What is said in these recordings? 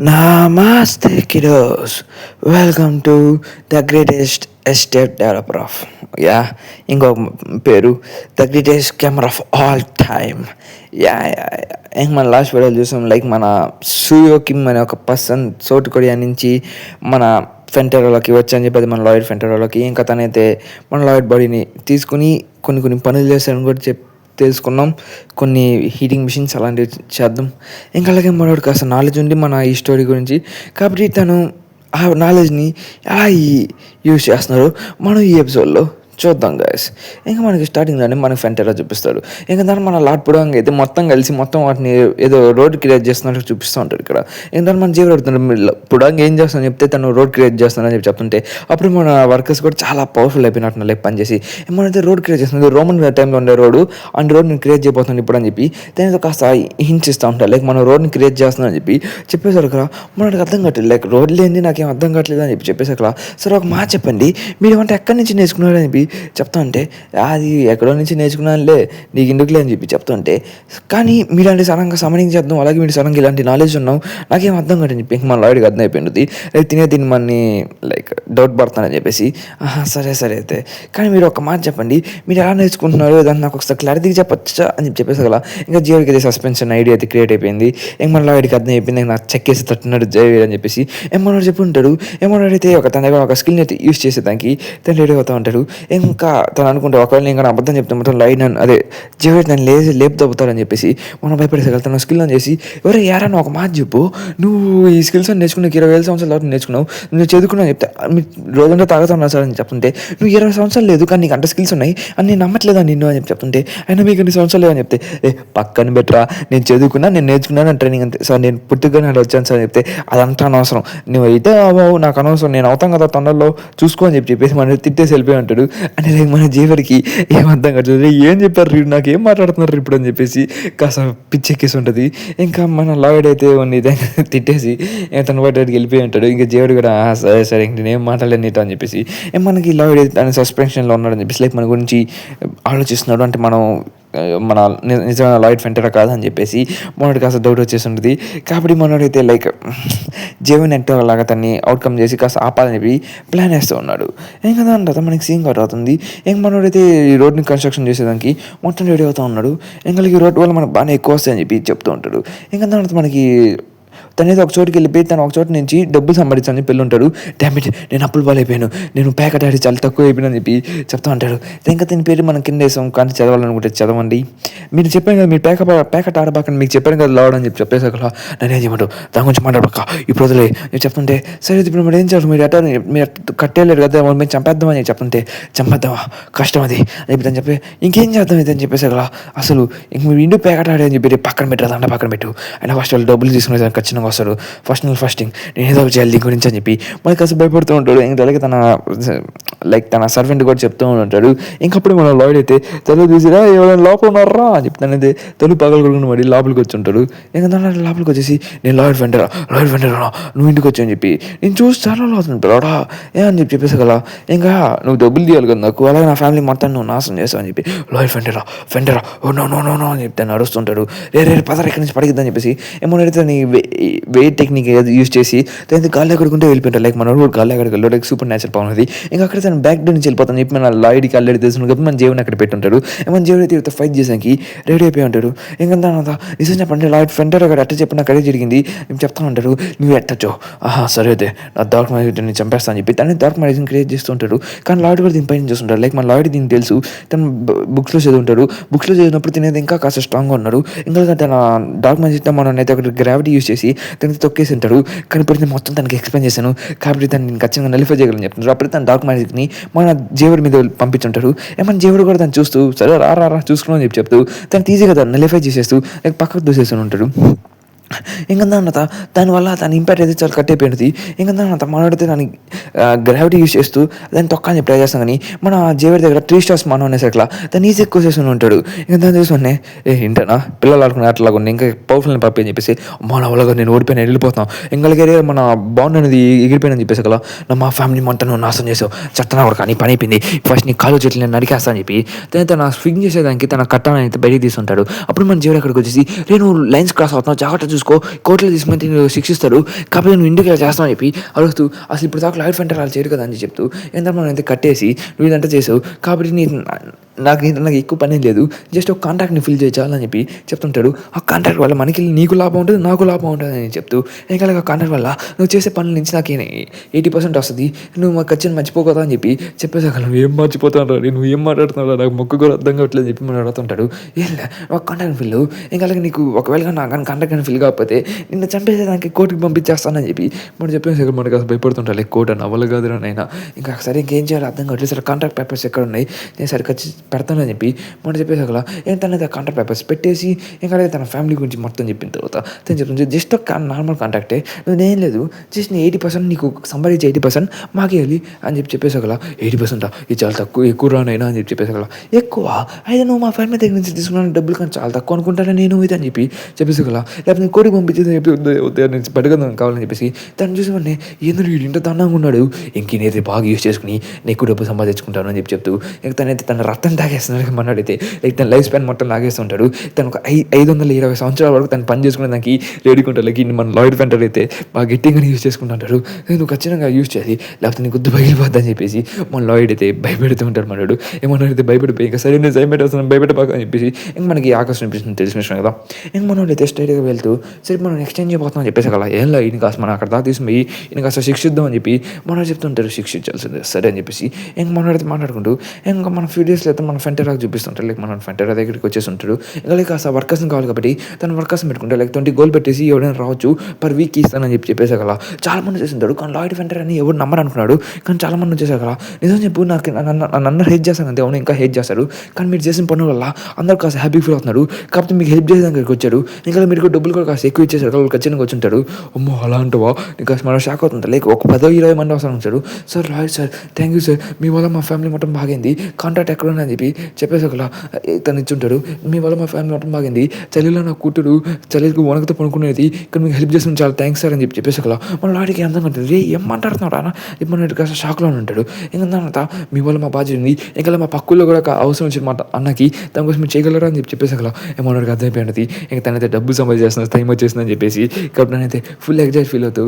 Namaste, kiddos. Welcome to the greatest estate developer of ఇంకొక పేరు the greatest camera off all time. ఇంక మన last వీడియోలో చూసాం లైక్ మన సూయో కిమ్ అనే ఒక పర్సన్ సౌత్ కొరియా నుంచి మన ఫెంటరోలోకి వచ్చని చెప్పేది మన లాయిడ్ ఫెంటరోలోకి. ఇంకా తనైతే మన లాయిడ్ బాడీని తీసుకుని కొన్ని పనులు చేశారని కూడా తెలుసుకున్నాం. కొన్ని హీటింగ్ మిషన్స్ అలాంటివి చేద్దాం. ఇంకా అలాగే మనోడు కాస్త నాలెడ్జ్ ఉంది మన ఈ స్టోరీ గురించి, కాబట్టి తను ఆ నాలెడ్జ్ని ఎలా యూజ్ చేస్తున్నారు మనం ఈ ఎపిసోడ్లో చూద్దాం గాయస్. ఇంకా మనకి స్టార్టింగ్లోనే మనకి ఫెంటెరా చూపిస్తాడు. ఇంకా దాన్ని మన లాట్ పుడంగా అయితే మొత్తం కలిసి వాటిని ఏదో రోడ్ క్రియేట్ చేస్తున్నట్టు చూపిస్తూ ఉంటాడు ఇక్కడ. ఇంకా దాన్ని మన జీవుడు అడుగుతున్నాడు పుడంగా ఏం చేస్తానని చెప్తే తను రోడ్ క్రియేట్ చేస్తానని చెప్పి చెప్తుంటే అప్పుడు మన వర్కర్స్ కూడా చాలా పవర్ఫుల్ అయిపోయినట్టు లైక్ పనిచేసి ఏమైతే రోడ్ క్రియేట్ చేస్తుంది, రోమన్ టైంలో ఉండే రోడ్డు అండ్ రోడ్ని క్రియేట్ చేయబోతుంది ఇప్పుడు అని చెప్పి దానితో కాస్త హింట్స్ ఇస్తూ ఉంటారు. లైక్ మనం రోడ్ని క్రియేట్ చేస్తున్నామని చెప్పి చెప్పేసారు కదా. మనకి అర్థం కావట్లేదు, లైక్ రోడ్ లేని నాకేం అర్థం కావట్లేదు అని చెప్పి చెప్పేసారు కదా. సరే ఒక మాట చెప్పండి, మీరు ఏమంటే ఎక్కడి నుంచి నేర్చుకున్నారు అని చెప్పి చెప్తా ఉంటే అది ఎక్కడో నుంచి నేర్చుకున్నానులే నీకు ఇందుకులే అని చెప్పి చెప్తా ఉంటే, కానీ మీలాంటి సడన్గా సమరింగ్ చేద్దాం, అలాగే మీరు సడన్గా ఇలాంటి నాలెడ్జ్ ఉన్నాం నాకేం అర్థం కాదని చెప్పి ఇంక మన లాయిడ్కి అర్థం అయిపోయింది. లైక్ తిని మనని లైక్ డౌట్ పడతానని చెప్పేసి సరే అయితే కానీ మీరు ఒక మాట చెప్పండి, మీరు ఎలా నేర్చుకుంటున్నారు దాన్ని నాకు ఒకసారి క్లారిటీగా చెప్పచ్చా అని చెప్పేసి కదా. ఇంకా జీవుడికి అయితే సస్పెన్షన్ ఐడియా అయితే క్రియేట్ అయిపోయింది. ఏం మన లాయిడ్కి అర్థం అయిపోయింది, నాకు చెక్ చేసి తట్టున్నాడు జైవీడ్ అని చెప్పేసి ఏమన్నాడు చెప్పి ఉంటాడు. ఏమన్నాడు అయితే తన దగ్గర ఒక స్కిల్ని అయితే యూస్ చేసేదానికి తను రెడీ అవుతూ ఉంటాడు. ఇంకా తను అనుకుంటే ఒకవేళ నేను అబద్ధం చెప్తే మొత్తం లైట్ నన్ను అదే జీవితం నన్ను లేపు తప్పుతారని చెప్పేసి మనం భయపడేసగలుగుతాను. స్కిల్ అని చేసి ఎవరో యారన్నా ఒక మాట చెప్పు, నువ్వు ఈ స్కిల్స్ అని నేర్చుకుని 20,000 సంవత్సరాల తర్వాత నేర్చుకున్నావు, నువ్వు చదువుకున్నావు చెప్తే రోజంతా తాగుతున్నా సార్ అని చెప్తుంటే నువ్వు 20 సంవత్సరాలు లేదు కానీ నీకు అంత స్కిల్స్ ఉన్నాయి అని నేను నమ్మట్లేదా నిన్ను అని చెప్తుంటే అయినా మీకు 2 సంవత్సరాలు లేవని చెప్తే పక్కన బెటరా నేను చదువుకున్నా నేను నేర్చుకున్నాను ట్రైనింగ్ అంతే సార్, నేను పుట్టుకనే అలా వచ్చాను సార్ అని చెప్తే అదంతా అనవసరం, నువ్వు అయితే అవ్వవు నాకు అనవసరం, నేను అవుతాం కదా తొందరలో చూసుకో అని చెప్పేసి మనం తిట్టేసి వెళ్ళిపోయి ఉంటాడు. అని లైక్ మన జీవరికి ఏమర్థం కాదు, ఏం చెప్పారు నాకు ఏం మాట్లాడుతున్నారు ఇప్పుడు అని చెప్పేసి కాస్త పిచ్చెక్కేసి ఉంటుంది. ఇంకా మన లాయిడ్ అయితే కొన్ని తిట్టేసి తన బయటకి వెళ్ళిపోయి ఉంటాడు. ఇంకా జీవుడు కూడా సరే ఇంక నేనేం మాట్లాడలేను నీతో అని చెప్పేసి మనకి లాయిడ్ అయితే తన సస్పెన్షన్లో ఉన్నాడు అని చెప్పేసి లైక్ మన గురించి ఆలోచిస్తున్నాడు. అంటే మన నిజమైన లాయిడ్ ఫెంటెరా కాదని చెప్పేసి మనోడికి కాస్త డౌట్ వచ్చేసి ఉంటుంది. కాబట్టి మనోడైతే లైక్ జీవన్ ఎంటర్ లాగా తన్ని అవుట్కమ్ చేసి కాస్త ఆపాలని చెప్పి ప్లాన్ వేస్తూ ఉన్నాడు. ఇంకా దాని తర్వాత మనకి సీన్ కట్ అవుతుంది. ఇంక మనోడైతే ఈ రోడ్ని కన్స్ట్రక్షన్ చేసేదానికి మొత్తం రెడీ అవుతూ ఉన్నాడు. ఇంకా ఈ రోడ్ వల్ల మనకు బాగా ఎక్కువ వస్తాయని చెప్పి చెప్తూ ఉంటాడు. ఇంకా దాని తర్వాత మనకి తనేదో ఒక చోటుకి వెళ్ళిపోయి తను ఒక చోటు నుంచి డబ్బులు సంపాదించని చెప్పి వెళ్ళుంటాడు. డామిట్ నేను అప్పులు పాలైపోయాను, నేను ప్యాకెట్ ఆడి చాలా తక్కువ అయిపోయినని చెప్పి చెప్తా ఉంటాడు. ఇంకా దీని పేరు మనం కింద వేసాం కానీ చదవాలనుకుంటే చదవండి, మీరు చెప్పాను కదా మీరు ప్యాకెట్ ఆడబాకండి, మీకు చెప్పాను కదా లాడ్ అని చెప్పి చెప్పేసాక నన్ను ఏం చేయమంటావు దాని గురించి మాట్లాడబాక ఇప్పుడు వదిలే నేను చెప్తుంటే సరే ఇప్పుడు మరి ఏం చేయాలి, మీరు కట్టేయలేరు కదా మేము చంపేద్దామని చెప్తుంటే చంపేద్దామా కష్టం అది అని చెప్పి అని చెప్పి ఇంకేం చేద్దాం ఇది అని చెప్పేసాక అసలు ఇంక మీరు ఇంటికి ప్యాకెట్ ఆడే అని చెప్పి పక్కన పెట్టరు అంట పక్కన పెట్టు అయినా ఫస్ట్ వాళ్ళు డబ్బులు తీసుకునే ఖచ్చితంగా వస్తాడు ఫస్టింగ్ నేను ఏదో చేయాలి దీని గురించి అని చెప్పి మనకి కాస్త భయపడుతూ ఉంటాడు. ఇంకా అలాగే తన సర్వెంట్ కూడా చెప్తూ ఉంటాడు. ఇంకప్పుడు మన లాయిడ్ అయితే తెలుగు తీసిరా ఎవరైనా లోపల ఉన్నారా అని చెప్తానైతే తెలుగు పగలగొడుకుని మరి లోపలికి వచ్చి ఉంటాడు. ఇంకా దాని లోపలికి వచ్చేసి నేను లాయిడ్ ఫెంటెరా నువ్వు ఇంటికి వచ్చి అని చెప్పి నేను చూసి చాలా అవుతుంటాడా ఏ అని చెప్పేసి కదా. ఇంకా నువ్వు డబ్బులు తీయాలి కదా నాకు, అలాగే నా ఫ్యామిలీ మొత్తం నువ్వు నాశనం చేస్తావు అని చెప్పి లాయిడ్ ఫెంటెరా ఓ నో అని చెప్తే నడుస్తుంటాడు. రే పదర ఇక్కడి నుంచి పడిగిద్దని చెప్పేసి ఏమోనైతే నీ వెయిట్ టెక్నిక్ యూజ్ చేసి దాని గాలి ఎక్కడుకుంటే వెళ్ళిపోయింటాడు. లైక్ మనోడు గాలి ఎక్కడికి వెళ్ళాడు, లైక్ సూపర్ న్యాచురల్ పవర్ అది. ఇంకా అక్కడ తను బ్యాక్ డోర్ నుంచి వెళ్ళిపోతాను చెప్పి మన లాయిడ్కి ఆల్రెడీ తెలుసు కాబట్టి మన జీవన్ అక్కడ పెట్టుంటాడు. మన జీవన్ అయితే ఫైట్ చేసానికి రెడీ అయిపోయి ఉంటాడు. ఇంకా దాని నిజం చెప్పండి లాయిడ్ ఫెంటర్ అక్కడ అట్ట చెప్పి నాకు అదే జరిగింది నేను చెప్తా ఉంటాడు. నువ్వు ఎట్టచ్చో సరే అయితే నా డార్క్ మ్యాజిక్ని చంపేస్తా అని చెప్పి తను డార్క్ మ్యాజిక్ని క్రియేట్ చేస్తూ ఉంటాడు. కానీ లాయిడ్ కూడా దీని పైన చూస్తుంటాడు. లైక్ మన లాయిడ్ దీనికి తెలుసు, తను బుక్స్లో చదువుంటాడు. బుక్స్లో చదివినప్పుడు తినేది ఇంకా కాస్త స్ట్రాంగ్గా ఉన్నాడు. ఇంకా తన డార్క్ మ్యాజిక్ మనం అయితే అక్కడ గ్రావిటీ యూజ్ చేసి తనకి తొక్కేసి ఉంటాడు. కానీ ఇప్పుడు నేను మొత్తం తనకి ఎక్స్ప్లెయిన్ చేశాను కాబట్టి తను నేను ఖచ్చితంగా నలిఫై చేయగలని చెప్తున్నారు. అప్పుడు తన డార్క్ మ్యాజిక్ని మన జీవుడి మీద పంపించుంటాడు. ఏమన్నా జీవుడు కూడా తను చూస్తూ సరే రా చూసుకున్నావు అని చెప్తూ తను ఈజీగా తను నలిఫై చేసేస్తూ పక్కకు దూసేస్తూ ఉంటాడు. ఇంకా దానివల్ల తన ఇంపాక్ట్ అయితే చాలా కట్ అయిపోయింది. ఇంకా దాని మనోడితే దాని గ్రావిటీ యూజ్ చేస్తూ దాన్ని తొక్కని ట్రై చేస్తాం. కానీ మన జీవుడి దగ్గర 3 స్టార్స్ మనం అనేసరికలా దాన్ని ఈజీ ఎక్కువ చేస్తూ ఉంటాడు. ఇంకా దాన్ని చూసుకునే ఏంటన్నా పిల్లలు ఆడుకునే అట్లాగా ఉంది ఇంకా పవర్ఫుల్ని పంపి అని చెప్పేసి మన వాళ్ళగా నేను ఓడిపోయిన వెళ్ళిపోతాం ఇంకలగే మన బాండ్ అనేది ఎగిరిపోయినని చెప్పేసి కదా మా ఫ్యామిలీ మొత్తం నువ్వు నాశనం చేసావు చట్టనా కూడా కానీ పని అయిపోయింది ఫస్ట్ నీ కాలు చెట్లు నేను నరికేస్తా అని చెప్పి తన స్వింగ్ చేసేదానికి తన కట్టాన్ని అయితే బయటికి తీసుకుంటాడు. అప్పుడు మన జీవుడు అక్కడికి వచ్చేసి నేను లైన్స్ క్రాస్ అవుతున్నావు జాగ్రత్త చూసుకో, కోర్టులో తీసుకుని శిక్షిస్తారు, కాకపోతే నువ్వు ఇంటికి ఇలా చేస్తావు అని చెప్పి అడుగుతూ, అసలు ఇప్పుడు దాకా లాయర్ ఫెంటర్ వాళ్ళు చేయరు కదా అని చెప్తూ, ఏంటంటే మనం అయితే కట్టేసి నువ్వు ఇదంతా చేసావు కాబట్టి నాకు ఎక్కువ పని లేదు, జస్ట్ ఒక కాంట్రాక్ట్ని ఫిల్ చేయాలని చెప్పి చెప్తుంటాడు. ఆ కాంట్రాక్ట్ వల్ల మనకి నీకు లాభం ఉంటుంది, నాకు లాభం ఉంటుంది అని చెప్తూ, ఇంకా ఆ కాంట్రాక్ట్ వల్ల నువ్వు చేసే పనుల నుంచి నాకు 80% వస్తుంది, నువ్వు మాకు ఖచ్చితంగా మర్చిపోకదా అని చెప్పి చెప్పేసాక, నువ్వు ఏం మర్చిపోతావు, నువ్వు ఏం మాట్లాడుతున్నావు, నాకు మొక్క కూడా అర్థం కావట్లేదు చెప్పి మనం అడుగుతుంటాడు. ఏం లే, ఒక కాంట్రాక్ట్ ఫిల్, ఇంకా నీకు ఒకవేళ నా కానీ కాంట్రాక్ట్ ఫిల్ కాకపోతే నిన్ను చంపేసేదానికి కోర్టుకి పంపించేస్తానని చెప్పి మనం చెప్పేసాక మనకి అసలు భయపడుతుంటారు. కోర్టు అని అవ్వలు కాదు నైనా, ఇంకా సరే ఇంకేం చేయాలి అర్థం కావట్లేదు, సరే కాంట్రాక్ట్ పేపర్స్ ఎక్కడ ఉన్నాయి, నేను సరే పెడతానని చెప్పి మనం చెప్పేసాక ఏంటనేది ఆ కాంట్రాక్ట్ పేపర్స్ పెట్టేసి ఇంకా తన ఫ్యామిలీ గురించి మొత్తం చెప్పిన తర్వాత తను చెప్తుంది, జస్ట్ ఒక నార్మల్ కాంట్రాక్టే, నువ్వేం లేదు, జస్ట్ నీ 80% నీకు సంపాదించే 80% మాకే వెళ్ళి అని చెప్పేసాక 80% ఇది చాలా ఎక్కువ రానైనా అని చెప్పేసాక, ఎక్కువ అయితే నువ్వు మా ఫ్యామిలీ దగ్గర నుంచి తీసుకున్న డబ్బులు కానీ చాలా తక్కువ అనుకుంటానే నేను ఇది అని చెప్పి చెప్పేసాక, లేకపోతే కోడికి పంపించేది చెప్పి నుంచి పట్టుకుందాం కావాలని చెప్పేసి తను చూసి మన ఎందుకు వీడు ఇంత దండంగా ఉన్నాడు, ఇంక నేనైతే బాగా యూస్ చేసుకుని ఎక్కువ డబ్బు సంపాదించుకుంటాను అని చెప్పి చెప్తూ, ఇంక తనైతే తన రక్తం తాగేస్తున్నాడు మన్నాడైతే, లైక్ తన లైఫ్ స్పాన్ మొత్తం లాగేస్తుంటాడు. తను ఒక 520 సంవత్సరాల వరకు తను పని చేసుకునే దానికి రెడీకుంటాడు. లైక్ మన లాయిడ్ ఫెంటర్ అయితే బాగా గట్టిగానే యూస్ చేసుకుంటుంటాడు, నువ్వు ఖచ్చితంగా యూస్ చేయాలి లేకపోతే నీకు గుద్దు బయలుపోద్ది అని చెప్పేసి మన లాయిడ్ అయితే భయపెడుతూ ఉంటాడు. మనడు ఏమన్నాడైతే భయపడిపోయి ఇంకా సరే నేను భయపెట్టేస్తున్నాను భయపెట్టబాక అని చెప్పేసి ఇంక మనకి ఆకాశం అనిపిస్తుంది తెలిసిన విషయం కదా. ఇంక మనోడైతే స్ట్రైట్గా వెళ్తూ సరే మనం ఎక్స్చేంజ్ చేయబోతున్నాం అని చెప్పేసి అలా ఏం లేదు, ఈయన కాస్త మనం అక్కడ దాకా తీసుకుపోయి ఈయన కాస్త శిక్షిద్దాం అని చెప్పి మనోడు చెప్తుంటారు, శిక్షించాల్సిందే సరే అని చెప్పేసి ఇంక మనోడైతే మాట్లాడుకుంటూ ఇంకా మన ఫ్యూ డేస్లో అయితే మన ఫెంటరాకి చూపిస్తుంటారు. లైక్ మన ఫెంటరా దగ్గరికి వచ్చేసి ఉంటాడు. ఇంకా లైక్ కాస్త వర్కర్స్ని కావాలి కాబట్టి తన వర్కర్స్ని పెట్టుకుంటారు. లైక్ 20 గోల్ పెట్టేసి ఎవరైనా రావచ్చు పర్ వీక్ ఇస్తానని చెప్పేసాక చాలా మంది చేస్తుంటాడు. కానీ లాయిడ్ ఫెంటర్ అని ఎవరు నమ్మరు అనుకున్నాడు, కానీ చాలా మంది వచ్చేసాక నిజం చెప్పు నాకు నన్ను హెల్ప్ చేస్తాను అంతే, అవును ఇంకా హెల్ప్ చేస్తారు, కానీ మీరు చేసిన పనుల వల్ల అందరూ కాస్త హ్యాపీ ఫీల్ అవుతున్నాడు కాబట్టి మీకు హెల్ప్ చేసేదానికి వచ్చాడు, ఇంకా మీరు కూడా డబ్బులు కూడా కాస్త ఎక్కువ ఇచ్చేసారు వాళ్ళు ఖచ్చితంగా వచ్చుంటాడు. అమ్మో అలా అంటావా, నీకు కాస్త మనం షాక్ అవుతుంటారు. లైక్ ఒక 10-20 మంది అవసరం వచ్చాడు. Sir Lloyd sir thank you sir, మీ వల్ల మా ఫ్యామిలీ మొత్తం బాగైంది, కాంట్రాక్ట్ ఎక్కడ అని చెప్పి చెప్పేసాక తను ఇచ్చుంటాడు. మీ వల్ల మా ఫ్యామిలీ మొత్తం బాగైంది, చలిలో నా కూతురు చలికి వణకతో పడుకునేది, ఇక్కడ మీకు హెల్ప్ చేసిన చాలా థ్యాంక్స్ సార్ అని చెప్పేసాక మన లాడికి అర్థం కంటుంది, రే ఏం మాట్లాడుతున్నాడు అన్న ఇప్పుడు కాస్త షాక్లో ఉంటాడు. ఇంకా తర్వాత మీ వల్ల మా బాధ్యత ఉంది, ఇంకా మా పక్కుల్లో కూడా అవసరం వచ్చిన మాట అన్నకి దానికోసం మీరు చేయగలరా అని చెప్పేసాక ఏమన్నాడు అర్థమైపోయినది. ఇంకా తనైతే డబ్బు సంపాదించేస్తున్నా టైం వచ్చేసిందని చెప్పేసి కాబట్టి నేనైతే ఫుల్ ఎగ్జైట్ ఫీల్ అవుతూ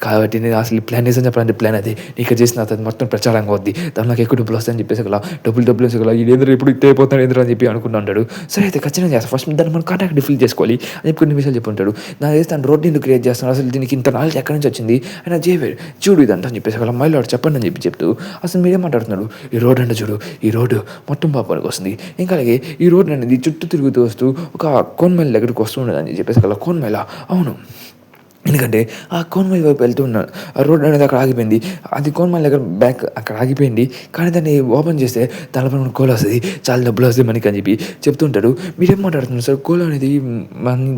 కాబట్టి నేను అసలు ప్లాన్ వేసాను చెప్పాలంటే ప్లాన్ అది ఇక్కడ చేసిన అతను మొత్తం ప్రచారంగా వద్ది, దాని నాకు ఎక్కువ డబ్బులు వస్తాయని చెప్పేసాక డబ్బులు వేసాక ఇది ఏంద్ర ఇప్పుడు ఇస్తే అయిపోతాడు ఏంద్ర అని చెప్పి అనుకుంటూ ఉంటాడు. సరే అయితే ఖచ్చితంగా చేస్తాను, ఫస్ట్ దాన్ని మనం కాంటాక్ట్ ఫిల్ చేసుకోవాలి అని చెప్పి కొన్ని విషయాలు చెప్పుంటాడు. నాకు చేస్తే తను రోడ్డు ఎందుకు క్రియేట్ చేస్తాను, అసలు దీనికి ఇంత నాలెడ్జ్ ఎక్కడి నుంచి వచ్చింది ఆయన జేవేరు చూడు ఇదంతా అని చెప్పేసి అలా మైలాడు చెప్పండి అని చెప్తూ అసలు మీరేం మాట్లాడుతున్నాడు, ఈ రోడ్ అంటే చూడు ఈ రోడ్డు మొత్తం పాపానికి వస్తుంది, ఇంకా అలాగే ఈ రోడ్ అనేది చుట్టూ తిరుగుతూ వస్తూ ఒక కోన్మైల్ దగ్గరికి వస్తూ ఉండదు అని చెప్పేసి అలా కోన్మైల అవును, ఎందుకంటే ఆ కోన్మైల్ వైపు వెళ్తూ ఉన్నాను, ఆ రోడ్ అనేది అక్కడ ఆగిపోయింది, అది కోన్మైల్ దగ్గర బ్యాక్ అక్కడ ఆగిపోయింది, కానీ దాన్ని ఓపెన్ చేస్తే దానిపై మనకు కోల్ వస్తుంది, చాలా డబ్బులు వస్తుంది మనకి అని చెప్పి చెప్తుంటాడు. మీరేం మాట్లాడుతున్నారు సార్, కోల్ అనేది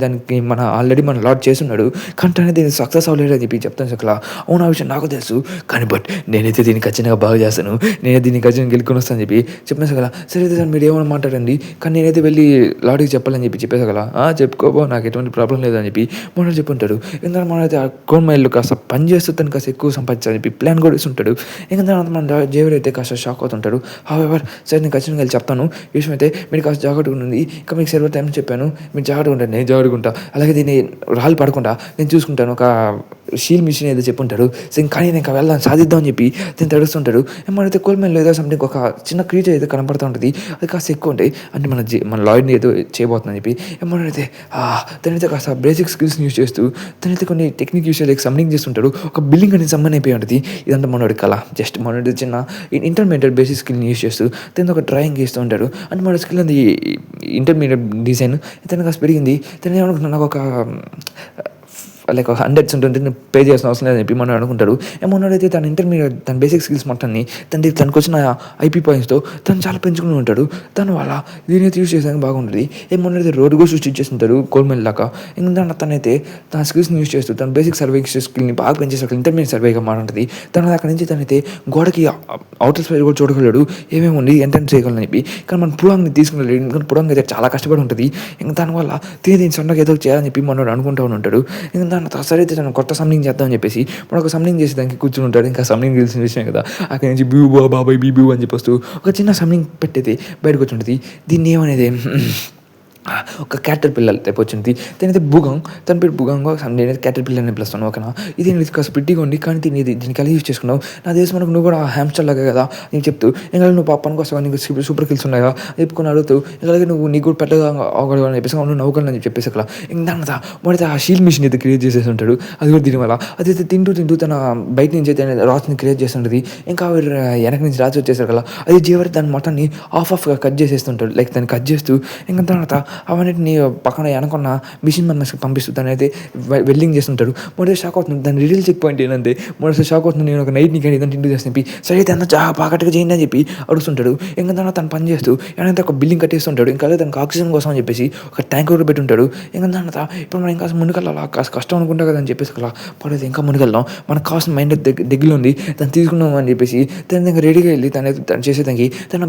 దానికి ఆల్రెడీ మన లాట్ చేస్తున్నాడు కానీ అనేది సక్సెస్ అవ్వలేదు అని చెప్పి చెప్తాను సార్. అవును ఆ విషయం నాకు తెలుసు, కానీ బట్ నేనైతే దీన్ని ఖచ్చితంగా బాగా చేస్తాను, నేనే దీన్ని ఖచ్చితంగా గెలుకొని వస్తాను అని చెప్పి చెప్పిన సార్. సరే అయితే సార్ మీరు ఏమైనా మాట్లాడండి, కానీ నేనైతే వెళ్ళి లాట్కి చెప్పాలని చెప్పి చెప్పేసాగల చెప్పుకోబో నాకు ఎటువంటి ప్రాబ్లం లేదని చెప్పి మనం చెప్పుంటాడు. ఇంకా మనమైతే ఆ కోన్మైల్లో కాస్త పని చేస్తూ తను కాస్త ఎక్కువ సంపాదించాలని చెప్పి ప్లాన్ కూడా ఇస్తుంటాడు. ఇంకా తర్వాత మన జేవుడు అయితే కాస్త షాక్ అవుతుంటాడు. హౌఎవర్ సరే నేను ఖచ్చితంగా వెళ్ళి చెప్తాను ఈ విషయం అయితే, మీరు కాస్త జాగ్రత్తగా ఉంది, ఇంకా మీకు సర్వర్ టైం చెప్పాను మీరు జాగ్రత్తగా ఉంటాను, నేను జాగ్రత్తగా ఉంటా, అలాగే దీన్ని రాళ్ళు పడకుండా నేను చూసుకుంటాను, ఒక షీల్ మిషన్ ఏదో చెప్పుంటాడు. సో కానీ నేను ఇంకా వెళ్దాం సాధిద్దాం అని చెప్పి నేను తడుస్తుంటాడు. మనైతే కోల్మైల్లో ఏదో సంథింగ్ ఒక చిన్న క్రియేచర్ అయితే కనపడుతూ ఉంటుంది, అది కాస్త ఎక్కువ ఉంటాయి అంటే మన లాయిడ్ని ఏదో చేయబోతుందని చెప్పి ఏమన్నైతే తనైతే కాస్త బేసిక్ స్కిల్స్ని యూజ్ చేస్తూ తనైతే కొన్ని టెక్నిక్ యూజ్ చేయలేక సమ్మింగ్ చేస్తుంటాడు. ఒక బిల్డింగ్ అనేది సమ్మన్ అయిపోయి ఉంటుంది. ఇదంతా మనోడి కళ, జస్ట్ మనోడి చిన్న ఇంటర్మీడియట్ బేసిక్ స్కిల్ని యూజ్ చేస్తూ తను ఒక డ్రాయింగ్ చేస్తూ ఉంటాడు. అంటే మన స్కిల్ అది ఇంటర్మీడియట్ డిజైన్ తనకు కాస్త పెరిగింది. తను ఏమనుకుంటున్నా నాకు ఒక లైక్ 100 ఉంటుంది పే చేయాల్సిన అవసరం లేదని చెప్పి మనం అనుకుంటాడు. ఏమన్నాడైతే తన ఇంటర్మీడియట్ తన బేసిక్ స్కిల్స్ మొత్తాన్ని తనకు వచ్చిన ఐపీ పాయింట్స్తో తను చాలా పెంచుకుని ఉంటాడు. తను అలా దీని అయితే యూజ్ చేసాక బాగుంటుంది. ఏమన్నాడైతే రోడ్డు కూడా సృష్టించేస్తుంటాడు కోల్మైల్ దాకా. ఇంకా తనైతే తన స్కిల్స్ని యూజ్ చేస్తూ తన బేసిక్ సర్వే స్కిల్ని బాగా పెంచేసాక ఇంటర్మీడియట్ సర్వేగా మారుంటుంది. తను అక్కడి నుంచి తనైతే గోడకి అవుటర్ స్పేస్ కూడా చూడగలడు, ఏమేమి ఉంది ఎంట్రెన్స్ చేయగలని చెప్పి. కానీ మన పురాంగ్ని తీసుకుని ఎందుకంటే పురాంగ్ అయితే చాలా కష్టపడి ఉంటుంది. ఇంకా దానివల్ల దీని సొంతగా ఏదో చేయాలని చెప్పి మనోడు అనుకుంటూ ఉంటాడు. ఇంకా దాని సరే అయితే తను కొత్త సమ్నింగ్ చేద్దామని చెప్పేసి మనం ఒక సమ్నింగ్ చేసి దానికి కూర్చుని ఉంటాడు. ఇంకా సమ్నింగ్ తెలిసిన విషయం కదా, అక్కడి నుంచి బ్యూ బాబాయ్ బీబూ అని చెప్పొస్తూ ఒక చిన్న సమ్నింగ్ పెట్టేది బయటకు వచ్చి ఉంటుంది. దీన్ని ఏమనేది ఒక క్యాటర్ పిల్లల టైప్ వచ్చింది. దీనైతే బుగం, తన పేరు బుగంగో నేనైతే క్యాటర్ పిల్లర్ అని పిలుస్తాను ఓకేనా. ఇది నేను కాస్త ప్రిట్టీగా ఉంది కానీ దీనికి ఎలా యూజ్ చేసుకున్నావు, నాకు తెలిసి మనకు నువ్వు కూడా హ్యామ్స్టర్ లాగా కదా నేను చెప్తూ ఇంకా నువ్వు పని కోసం నీకు సూపర్ కిల్స్ ఉన్నాయా చెప్పుకొని అడుగుతూ ఇంకా నువ్వు నీకు కూడా పెట్టగా అవగలవు అని చెప్పేసి నువ్వు నవ్వుగలను అని చెప్పేసి అక్కడ ఇంకా దాని మొదటి ఆ షీల్డ్ మిషన్ అయితే క్రియేట్ చేసేసి ఉంటాడు. అది కూడా దీనివల్ల అదైతే తింటూ తన బయట నుంచి అయితే రాత్ని క్రియేట్ చేస్తుంటుంది. ఇంకా వెనక నుంచి రాజు వచ్చేసారు కదా అది జీవరి దాని మొత్తాన్ని ఆఫ్గా కట్ చేసేస్తుంటాడు. లైక్ దాన్ని కట్ చేస్తూ ఇంకా తర్వాత అవన్నిటిని పక్కన వెనకున్న మిషన్ మనకి పంపిస్తూ దాన్ని అయితే వెల్డింగ్ చేస్తుంటాడు. మొదటి షాక్ అవుతుంది. దాని రిలీల్ చెక్ పాయింట్ ఏంటంటే మొదటి షాక్ అవుతుంది. నేను ఒక నైట్ నీకు ఇదంతా ఇంటూ చేసి చెప్పి సరే అయితే అంతా బాగా చేయండి అని చెప్పి అడుగుతుంటాడు. ఇంకా తర్వాత తను పని చేస్తూ ఏమైనా ఒక బిల్డింగ్ కట్టేస్తుంటాడు. ఇంకా దానికి ఆక్సిజన్ కోసం అని చెప్పేసి ఒక ట్యాంక్ కూడా పెట్టుంటాడు. ఇంకా తర్వాత ఇప్పుడు మనం ఇంకా ముందుకెళ్ళాలా కాస్త కష్టం అనుకుంటా కదా అని చెప్పేసి అలా పడేది ఇంకా ముందుకెళ్దాం మనకు కావాల్సిన మైండ్ దగ్గరలో ఉంది దాన్ని తీసుకున్నాం అని చెప్పేసి తన దగ్గర రెడీగా వెళ్ళి తను చేసేదానికి తన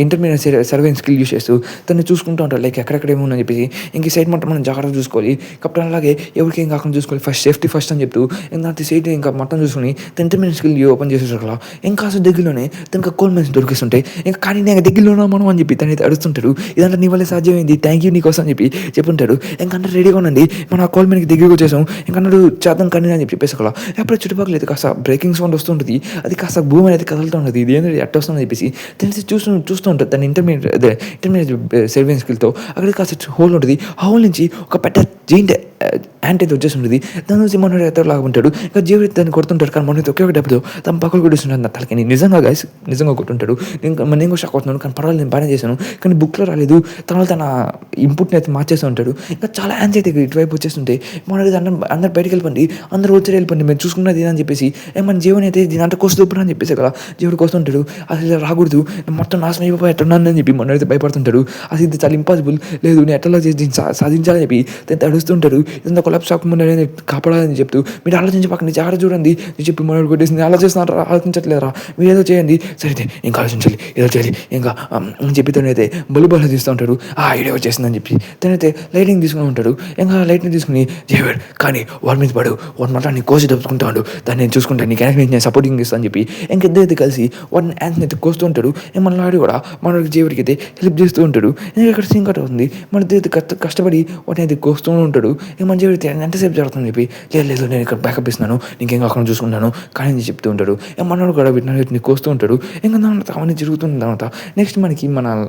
ఇంటర్మీడియట్ సర్వే స్కిల్ యూస్ చేస్తూ తను చూసుకుంటూ ఉంటాడు. లైక్ ఎక్కడెక్కడ ఏముందని చెప్పేసి ఇంక ఈ సైడ్ మొత్తం మనం జాగ్రత్తగా చూసుకోవాలి. కెప్టెన్ అలాగే ఎవరికి ఏం కాకుండా చూసుకోవాలి. ఫస్ట్ సేఫ్టీ ఫస్ట్ అని చెప్తూ ఇంకా సైడ్ ఇంకా మొత్తం చూసుకుని తన ఇంటర్మీడియట్ స్కిల్ ఓపెన్ చేసేసారు కదా ఇంకా అసలు దగ్గరలోనే తనకు కోల్ మైన్స్ దొరికిస్తుంటాయి. ఇంకా కానీ నేను దగ్గరలో మనం అని చెప్పి తనైతే అడుగుతుంటాడు. ఇదంతా నీ వల్ల సాధ్యమైంది థ్యాంక్ యూ నీకోసం అని చెప్పి చెప్పుంటాడు. ఇంకంటే రెడీగా ఉండండి మన కోల్ మైన్కి దగ్గరికి వచ్చేసాం ఇంకన్నాడు చేద్దాం కానీ అని చెప్పేసి అక్కడ ఎప్పుడు చుట్టుపక్కల అయితే కాస్త బ్రేకింగ్ సౌండ్ వస్తుంటుంది. అది కాస్త భూమి అనేది కదులుతూ ఉంటుంది. ఇది ఏంటంటే ఎట్ట వస్తుందని చెప్పేసి తెలిసి చూస్తూ ఉంటుంది. తన ఇంటర్మీడియట్ సర్వే స్కిల్తో అక్కడ కాస్త హోల్ ఉంటుంది. ఆ హోల్ నుంచి ఒక పెద్ద జెయింట్ యాంటీ అయితే వచ్చేసి ఉంటుంది. దాని నుంచి మనోడు ఎత్తలాగా ఉంటాడు. ఇంకా జీవి దాన్ని కొడుతుంటాడు. కానీ మనకి ఒకే ఒక డబ్బుతో తన పక్కలు కొడుతుంటాడు. నా తలకి నిజంగా కొట్టుంటాడు. నేను షాక్ అవుతున్నాను కానీ పర్వాలేదు నేను బాగానే చేశాను కానీ బుక్లో రాలేదు. తన ఇన్పుట్ని అయితే మార్చేస్తూ ఉంటాడు. ఇంకా చాలా యాంటీ అయితే ఇటువైపు వచ్చేస్తుంటే మనకి అందరు బయటకు వెళ్ళిపోండి అందరూ వచ్చి వెళ్ళిపోండి మేము చూసుకున్నది అని చెప్పేసి మన జీవన్ అయితే దీని అంతా కోస్తుప్పుడు అని చెప్పేసి కదా జీవుడు కోస్తుంటాడు. అసలు రాకూడదు మొత్తం నాశనం అయిపోయి ఎట్టున్నాను అని చెప్పి మనైతే భయపడుతుంటాడు. అది ఇది చాలా ఇంపాసిబుల్ లేదు నేను ఎట్లా చేసి దీన్ని సాధించాలని చెప్పి అడుస్తుంటాడు. ఇదంతా కొలాప్స్ కాకుండా కాపాడాలని చెప్తూ మీరు ఆలోచించి పక్కన జాగ్రత్త చూడండి అని చెప్పి మనోడు కొట్టేసి నేను ఆలోచిస్తున్నారా ఆలోచించట్లేరా మీరు ఏదో చేయండి సరే ఇంకా ఆలోచించాలి ఏదో చేయాలి ఇంకా అని చెప్పి తనైతే బలుబాల తీస్తూ ఉంటాడు. ఆ ఐడియా వచ్చేసిందని చెప్పి తనైతే లైటింగ్ తీసుకుని ఉంటాడు. ఇంకా లైట్ని తీసుకుని జేవర్ కానీ వాడి మీద పడు వాడి మాట నీ కోసి దప్పుకుంటాడు దాన్ని నేను చూసుకుంటాను నీకు వెనక నేను సపోర్టింగ్ ఇస్తాను అని చెప్పి ఇంకిద్దరు అయితే కలిసి వాడిని యాంత్ని అయితే కోస్తూ ఉంటాడు. మన లాడి కూడా మనకి జేవరికి అయితే హెల్ప్ చేస్తూ ఉంటాడు. ఇంకా ఇక్కడ సీన్ కట్ అవుతుంది. మన అయితే కష్టపడి వాటిని అయితే కోస్తూ ఉంటాడు. ఇంకా మన జేవరి ఎంతసేపు జరుగుతుందని చెప్పి లేదు నేను ఇక్కడ బ్యాకప్ ఇస్తున్నాను నీకేం కాకుండా చూసుకుంటాను కానీ అని చెప్తూ ఉంటాడు. మనోడు కూడా వీటిని కోస్తూ ఉంటాడు. ఇంకా దాని అవన్నీ జరుగుతున్న తర్వాత నెక్స్ట్ మనకి మన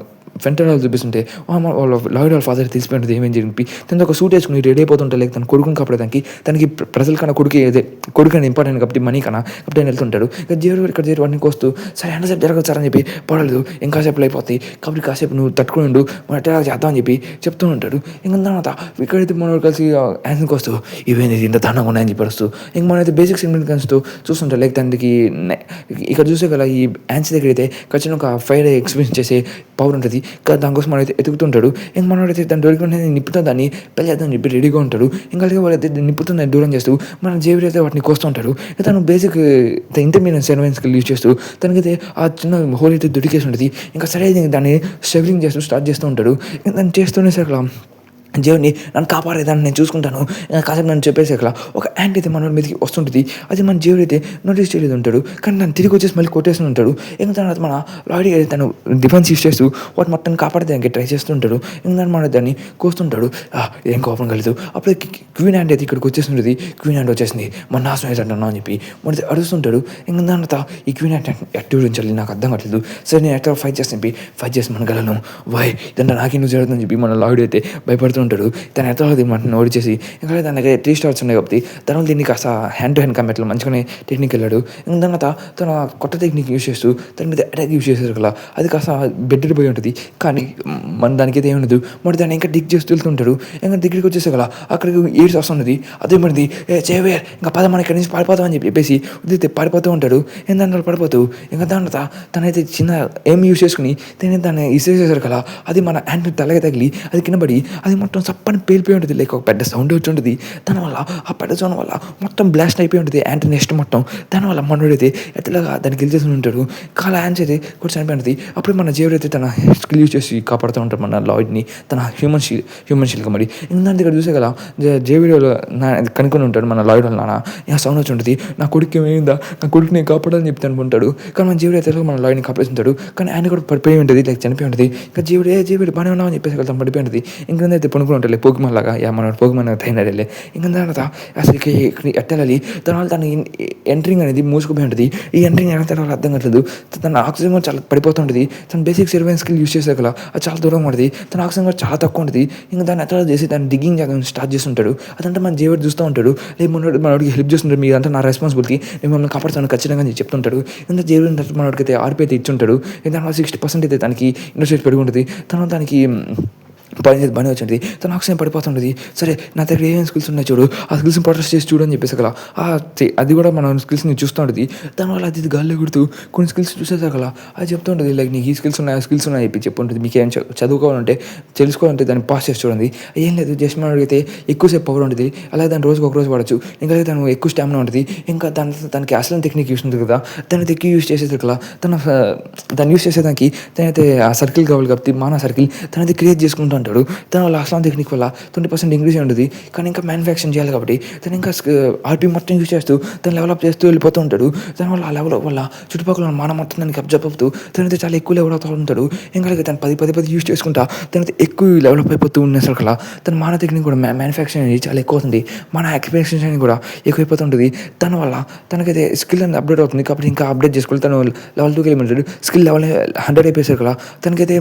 ఫెంటనాల్ చూపిస్తుంటే వాళ్ళ లాయర్ వాళ్ళ ఫాదర్ తెలిసిపోయింది ఏమేం జరిపి తనతో ఒక సూట్ వేసుకుని రెడీ అయిపోతుంటే లైక్ తన కొడుకుని కాపాడడానికి తనకి ప్రజల కన్నా కొడుకు అని ఇంపార్టెంట్ కాబట్టి మనీ కన్నా కాబట్టి వెళ్తుంటాడు. ఇక ఇక్కడ చేరు వాడిని కోస్తూ సరే ఎంతసేపు జరగదు సార్ అని చెప్పి పడలేదు ఇంకాసేపు అయిపోతాయి కాబట్టి కాసేపు నువ్వు తట్టుకుని ఉండు మనం ఎట్లా చేద్దామని చెప్పి చెప్తూ ఉంటాడు. ఇంకా తర్వాత ఇక్కడైతే మనం కలిసి యాన్స్కి వస్తూ ఇవేంది ఇంత దారుణంగా ఉన్నాయని చెప్పి వస్తూ ఇంక మనమైతే బేసిక్ సిగ్నిఫికెన్స్తో చూస్తుంటాం. లైక్ దానికి ఇక్కడ చూసే కదా ఈ యాన్స్ దగ్గర అయితే ఖచ్చితంగా ఒక ఫైర్ ఎక్స్పీరియన్స్ చేసే పవర్ ఉంటుంది. దానికోసం మనైతే ఎతుకుతుంటాడు. ఇంక మనోడైతే దాన్ని దొరికిన నిప్పుతో దాన్ని పెళ్ళేద్దాన్ని చెప్పి రెడీగా ఉంటాడు. ఇంకా వాళ్ళైతే నిప్పుతో దాన్ని దూరం చేస్తూ మన జేవిడి అయితే వాటిని కోస్తూ ఉంటాడు. తను బేసిక్ ఇంటర్మీడియట్ సర్వెన్స్ యూజ్ చేస్తూ తనకైతే ఆ చిన్న హోల్ అయితే దొరికేసి ఉంటుంది. ఇంకా సరే దాన్ని షెవరింగ్ చేస్తూ స్టార్ట్ చేస్తూ ఉంటాడు. ఇంకా దాన్ని చేస్తూనే సరే జీవుని నన్ను కాపాడేదాన్ని నేను చూసుకుంటాను కాసేపు నన్ను చెప్పేసి అక్కడ ఒక యాంటీ అయితే మన మీదకి వస్తుంటుంది. అది మన జీవుడు అయితే నోటీస్ చేయలేదు ఉంటాడు కానీ నన్ను తిరిగి వచ్చేసి మళ్ళీ కొట్టేస్తూ ఉంటాడు. ఇంకా తర్వాత మన లాడీ తను డిఫెన్స్ యూస్ చేస్తూ వాటి మొత్తం కాపాడడానికి ట్రై చేస్తుంటాడు. ఇంకా మన దాన్ని కోస్తుంటాడు. ఏం కోపం కలదు. అప్పుడు క్వీన్ హ్యాండ్ అయితే ఇక్కడికి వచ్చేస్తుంటుంది. క్వీన్ హ్యాండ్ వచ్చేసింది మన నాశనం అవుతుంటున్నాను అని చెప్పి మన అడుగుతుంటాడు. ఇంకా దాని తర్వాత ఈ క్వీన్ హ్యాండ్ యాక్టివ్ ఉంచాలి నాకు అర్థం కావట్లేదు సరే నేను ఎట్లా ఫైట్ చేసి మన గలను ఇదంతా నాకెందుకు జరుగుతుందని చెప్పి మన లాడీ అయితే భయపడుతూ ఉంటాడు. తన ఎత్తలో మన ఓడిచేసి ఇంకా దానికి 3 స్టార్స్ ఉన్నాయి కాబట్టి తను దీన్ని కాస్త హ్యాండ్ టు హ్యాండ్ కంబాట్లో మంచిగానే టెక్నిక్ వెళ్ళాడు. ఇంకా తర్వాత తన కొత్త టెక్నిక్ యూస్ చేస్తూ తన మీద అటాక్ యూస్ చేశారు కదా అది కాస్త బెడ్డు పోయి ఉంటుంది. కానీ మన దానికైతే ఏముండదు. మరి దాన్ని ఇంకా డిగ్ చేస్తూ వెళ్తుంటాడు. ఇంకా దగ్గరికి వచ్చేసే కదా అక్కడికి ఏడ్స్ వస్తున్నది. అదే మనది చేవేర్ ఇంకా పద మన ఇక్కడి నుంచి పారిపోతాం అని చెప్పేసి ఉదయితే పారిపోతూ ఉంటాడు. దాంట్లో పడిపోతూ ఇంకా దాని తనైతే చిన్న ఏం యూస్ చేసుకుని దాన్ని ఇసేసేసారు కదా అది మన హ్యాండ్ తలగా తగిలి అది కింద పడి అది మొత్తం సప్పని పేలిపోయి ఉంటుంది, లైక్ ఒక పెద్ద సౌండ్ వచ్చి ఉంటుంది. దానివల్ల ఆ పెద్ద సౌండ్ వల్ల మొత్తం బ్లాస్ట్ అయిపోయి ఉంటుంది యాంటీ నెక్స్ట్ మొత్తం. దానివల్ల మనోడైతే ఎట్లాగా దాన్ని గెలిచేసి ఉంటాడు. కాల యాండ్స్ అయితే కూడా చనిపోయి ఉంటుంది. అప్పుడు మన జేవుడు అయితే తన స్కిల్ యూజ్ చేసి కాపాడుతూ ఉంటాడు మన లాయిడ్ని, తన హ్యూమన్ షీల్గా. మరి ఇంకా ఇక్కడ చూసే కదా జేవిడిలో కనుక్కొని ఉంటాడు మన లాయిడ్ వాళ్ళ నాన్న. ఆ సౌండ్ వచ్చి ఉంటుంది, నా కొడుకు ఏమైందా, నా కొడుకు నేను కాపాడాలని చెప్తే అనుకుంటాడు. కానీ మన జీవుడు అయితే మన లాయిడ్ని కాపాడుతుంటాడు. కానీ ఆయన కూడా పడిపోయి ఉంటుంది, లైక్ చనిపోయి ఉంటుంది. ఇంకా జీవుడు బాగానే ఉన్నామని చెప్పేసి వెళ్తాం, పడిపోయి ఉంటుంది. ఇంకా అయితే పనుకుని ఉంటాడు పోకిమన్ లాగా. మన పోకిమన్ తైనాడే. ఇంకా తర్వాత అసలుకి ఎట్టాలి తర్వాత తన ఎంట్రింగ్ అనేది మూసుకుపోయి ఉంటుంది. ఈ ఎంట్రింగ్ ఎలా తర్వాత అర్థం కావట్లేదు. తన ఆక్సిజన్ కూడా చాలా పడిపోతుంటుంది. తన బేసిక్ సర్వైవెన్స్ స్కిల్ యూజ్ చేసే కదా అది చాలా దూరంగా ఉంటుంది. తన ఆక్సిజన్ కూడా చాలా తక్కువ ఉంటుంది. ఇంకా దాన్ని ఎట్లా చేసి దాన్ని డిగ్గింగ్ చేయడం స్టార్ట్ చేస్తుంటాడు. అదంటే మన జీవుడు చూస్తూ ఉంటాడు, లేదు మనోడికి హెల్ప్ చేస్తుంటాడు, మీరంతా నా రెస్పాన్సిబిలిటీ, నేను మమ్మల్ని కాపాడుతాను ఖచ్చితంగా అని చెప్తుంటాడు. ఇంకా జీవుడు మనోడికి అయితే ఆర్పీ అయితే ఇచ్చుంటాడు. దానివల్ల 60% అయితే దానికి ఇంట్రెస్ట్ పెరిగి ఉంటుంది. తను దానికి పని బాగానే వచ్చింది. తన ఆక్సిజన్ పడిపోతుంటుంది. సరే నా దగ్గర ఏమేమి స్కిల్స్ ఉన్నాయి చూడు, ఆ స్కిల్స్ని ప్రొటెస్ట్ చేసి చూడు అని చెప్పేసి కదా అది కూడా మన స్కిల్స్ని చూస్తూ ఉంటుంది. దానివల్ల అది గాల్లో ఎగురుతూ కొన్ని స్కిల్స్ చూసేసాకలా అది చెప్తూ ఉంటుంది, లైక్ నీకు ఈ స్కిల్స్ ఉన్నాయి, ఆ స్కిల్స్ ఉన్నాయి చెప్పి చెప్పుంటుంది. మీకు ఏం చదువుకోవాలంటే తెలుసుకోవాలంటే దాన్ని పాస్ చేసి చూడండి. ఏం లేదు, జస్ట్ మనం అడిగితే ఎక్కువసేపు పవర్ ఉంటుంది, అలాగే దాని రోజుకి ఒక రోజు వాడచ్చు. ఇంకా దాని ఎక్కువ స్టామినా ఉంటుంది. ఇంకా దానికి అసలు టెక్నిక్ యూస్ ఉంటుంది కదా, దాన్ని ఎక్కువ యూస్ చేసేది కదా, దాన్ని యూస్ చేసేదానికి తనైతే ఆ సర్కిల్ కావాలి కాబట్టి మానా సర్కిల్ తనది క్రియేట్ చేసుకుంటూ ఉంటాడు. తన వల్ల అస్లాం టెక్నిక్ వల్ల 20% ఇంక్రీజ్ ఉంటుంది. కానీ ఇంకా మ్యానుఫ్యాక్చరింగ్ చేయాలి కాబట్టి తను ఇంకా ఆర్పీ మొత్తం యూజ్ చేస్తూ తను డెవలప్ చేస్తూ వెళ్ళిపోతూ ఉంటాడు. దానివల్ల ఆ లెవెల్ వల్ల చుట్టుపక్కల మన మొత్తం దానికి అబ్జర్వ్ అవుతూ తనైతే చాలా ఎక్కువ లెవెల్ అవుతూ ఉంటాడు. ఇంకా తను 10 యూజ్ చేసుకుంటా తనైతే ఎక్కువ డెవలప్ అయిపోతూ ఉన్న అసలు కల తన మాన టెక్నిక్ కూడా మ్యానుఫ్యాక్చరింగ్ అనేది చాలా ఎక్కువ అవుతుంది. మన యాక్యుపేషన్ అనేది కూడా ఎక్కువైపోతూ ఉంటుంది. దానివల్ల తనకైతే స్కిల్ అనేది అప్డేట్ అవుతుంది కాబట్టి ఇంకా అప్డేట్ చేసుకోవాలి. తను లెవెల్ 2కి వెళ్ళిపోతాడు. స్కిల్ లెవెల్ 100 అయిపోయేసరికి కదా తనకైతే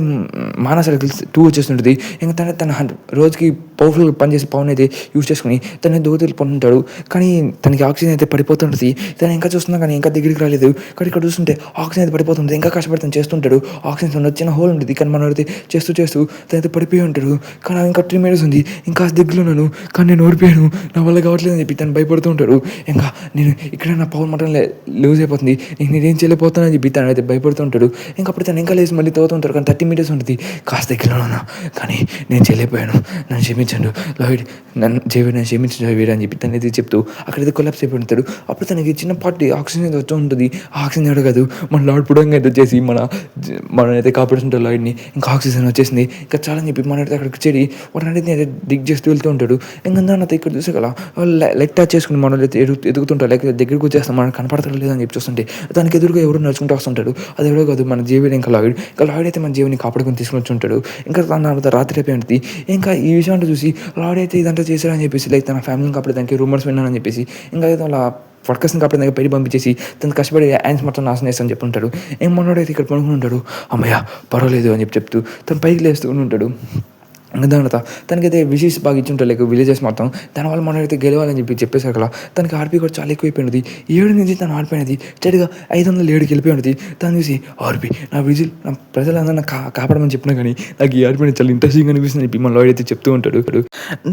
మాన సర్కిల్స్ 2 వచ్చేస్తుంటుంది. ఇంకా తన రోజుకి పవర్ఫుల్ పనిచేసే పవన్ అయితే యూజ్ చేసుకుని తన దూతలు పొందుతాడు. కానీ తనకి ఆక్సిజన్ అయితే పడిపోతుంటుంది. తను ఇంకా చూస్తున్నా కానీ ఇంకా దగ్గరికి రాలేదు. కానీ ఇక్కడ చూస్తుంటే ఆక్సిజన్ అయితే పడిపోతుంది. ఇంకా కష్టపడి తను చేస్తుంటాడు. ఆక్సిజన్ చిన్న హోల్ ఉంటుంది, కానీ మనం అయితే చేస్తూ తనైతే పడిపోయి ఉంటాడు. కానీ ఇంకా 3 minutes ఉంది, ఇంకా దగ్గరలో ఉన్నాను కానీ నేను ఓడిపోయాను, నా వల్ల కావట్లేదు అని చెప్పి తను భయపడుతూ ఉంటాడు. ఇంకా నేను ఇక్కడ నా పవర్ మాత్రం లూజ్ అయిపోతుంది, నేనేం చేయలేకపోతానని చెప్పి తను అయితే భయపడుతూ ఉంటాడు. ఇంకా అప్పుడు తను ఇంకా లేచి మళ్ళీ తవ్వుతూ ఉంటారు. కానీ 30 minutes ఉంటుంది, కాస్త దగ్గరలో ఉన్నా కానీ నేను చేయలేకపోయాను, నన్ను క్షమించండు లాయిడ్, నన్ను క్షమించండు లాయిడ్ అని చెప్పి తను అయితే చెప్తూ అక్కడైతే కొలాప్స్ అయిపోయి ఉంటాడు. అప్పుడు తనకి చిన్న పార్టీ ఆక్సిజన్ అయితే వచ్చి ఉంటుంది. ఆ ఆక్సిజన్ అడగదు మన లాయిడ్ పుడంగా అయితే వచ్చేసి మనైతే కాపాడుతుంటాడు లాయిడ్ని. ఇంకా ఆక్సిజన్ వచ్చేసింది. ఇంకా చాలా చెప్పి మనైతే అక్కడికి చేరి వాటిని అయితే డిగ్ చేస్తూ వెళ్తూ ఉంటాడు. ఇంకా దాని ఇక్కడ చూసే కదా లైట్ టచ్ చేసుకుని మనం అయితే ఎదుగుతుంటాడు, లైక్ దగ్గరికి వచ్చేస్తాం, మనకు కనపడతాడు లేదని చెప్పి చూస్తుంటే దానికి ఎదురుగా ఎవరు నడుచుకుంటూ వస్తుంటాడు. అది ఎవరో కాదు మన జీవిని. ఇంకా లాయిడ్ అయితే మన జీవిని కాపాడుకొని తీసుకుని వచ్చి ఉంటాడు. ఇంకా తన రాత్రి అయిపోయి ఉంటుంది. ఇంకా ఈ విషయం అంటే చూసి లాయిడ్ అయితే ఇదంతా చేశారని చెప్పేసి లైక్ తన ఫ్యామిలీని కాపాడడానికి రూమర్స్ విన్నానని చెప్పేసి ఇంకా అయితే వాళ్ళ వర్కర్స్ని కాపాడే దగ్గర పెట్టి పంపించేసి తను కష్టపడి యాండ్స్ మొత్తం నాశనం చేస్తాను చెప్పి ఉంటాడు. ఏం మనోడైతే ఇక్కడ పడుకుని ఉంటాడు. అమ్మయ్య పర్వాలేదు అని చెప్తూ తను పైకి లేస్తూ ఉంటాడు. ఇంకా దాని తర్వాత తనకైతే విషెస్ బాగా ఇచ్చి లైక్ విలేజెస్ మొత్తం. దానివల్ల మనమైతే గెలవాలని చెప్పేసారు కదా. తనకి ఆర్పీ కూడా చాలా ఎక్కువైపోయినది. 7 నుంచి తను ఆడిపోయినది స్టేట్గా 507కి వెళ్ళిపోయినది. తను చూసి ఆర్పీ నా విజిల్ నా ప్రజలందరూ నాకు కాపాడమని చెప్పినా కానీ నాకు ఈ ఆర్పీ చాలా ఇంట్రెస్టింగ్ అనిపిస్తుంది చెప్పి మన లాయిడ్ అయితే చెప్తూ ఉంటాడు.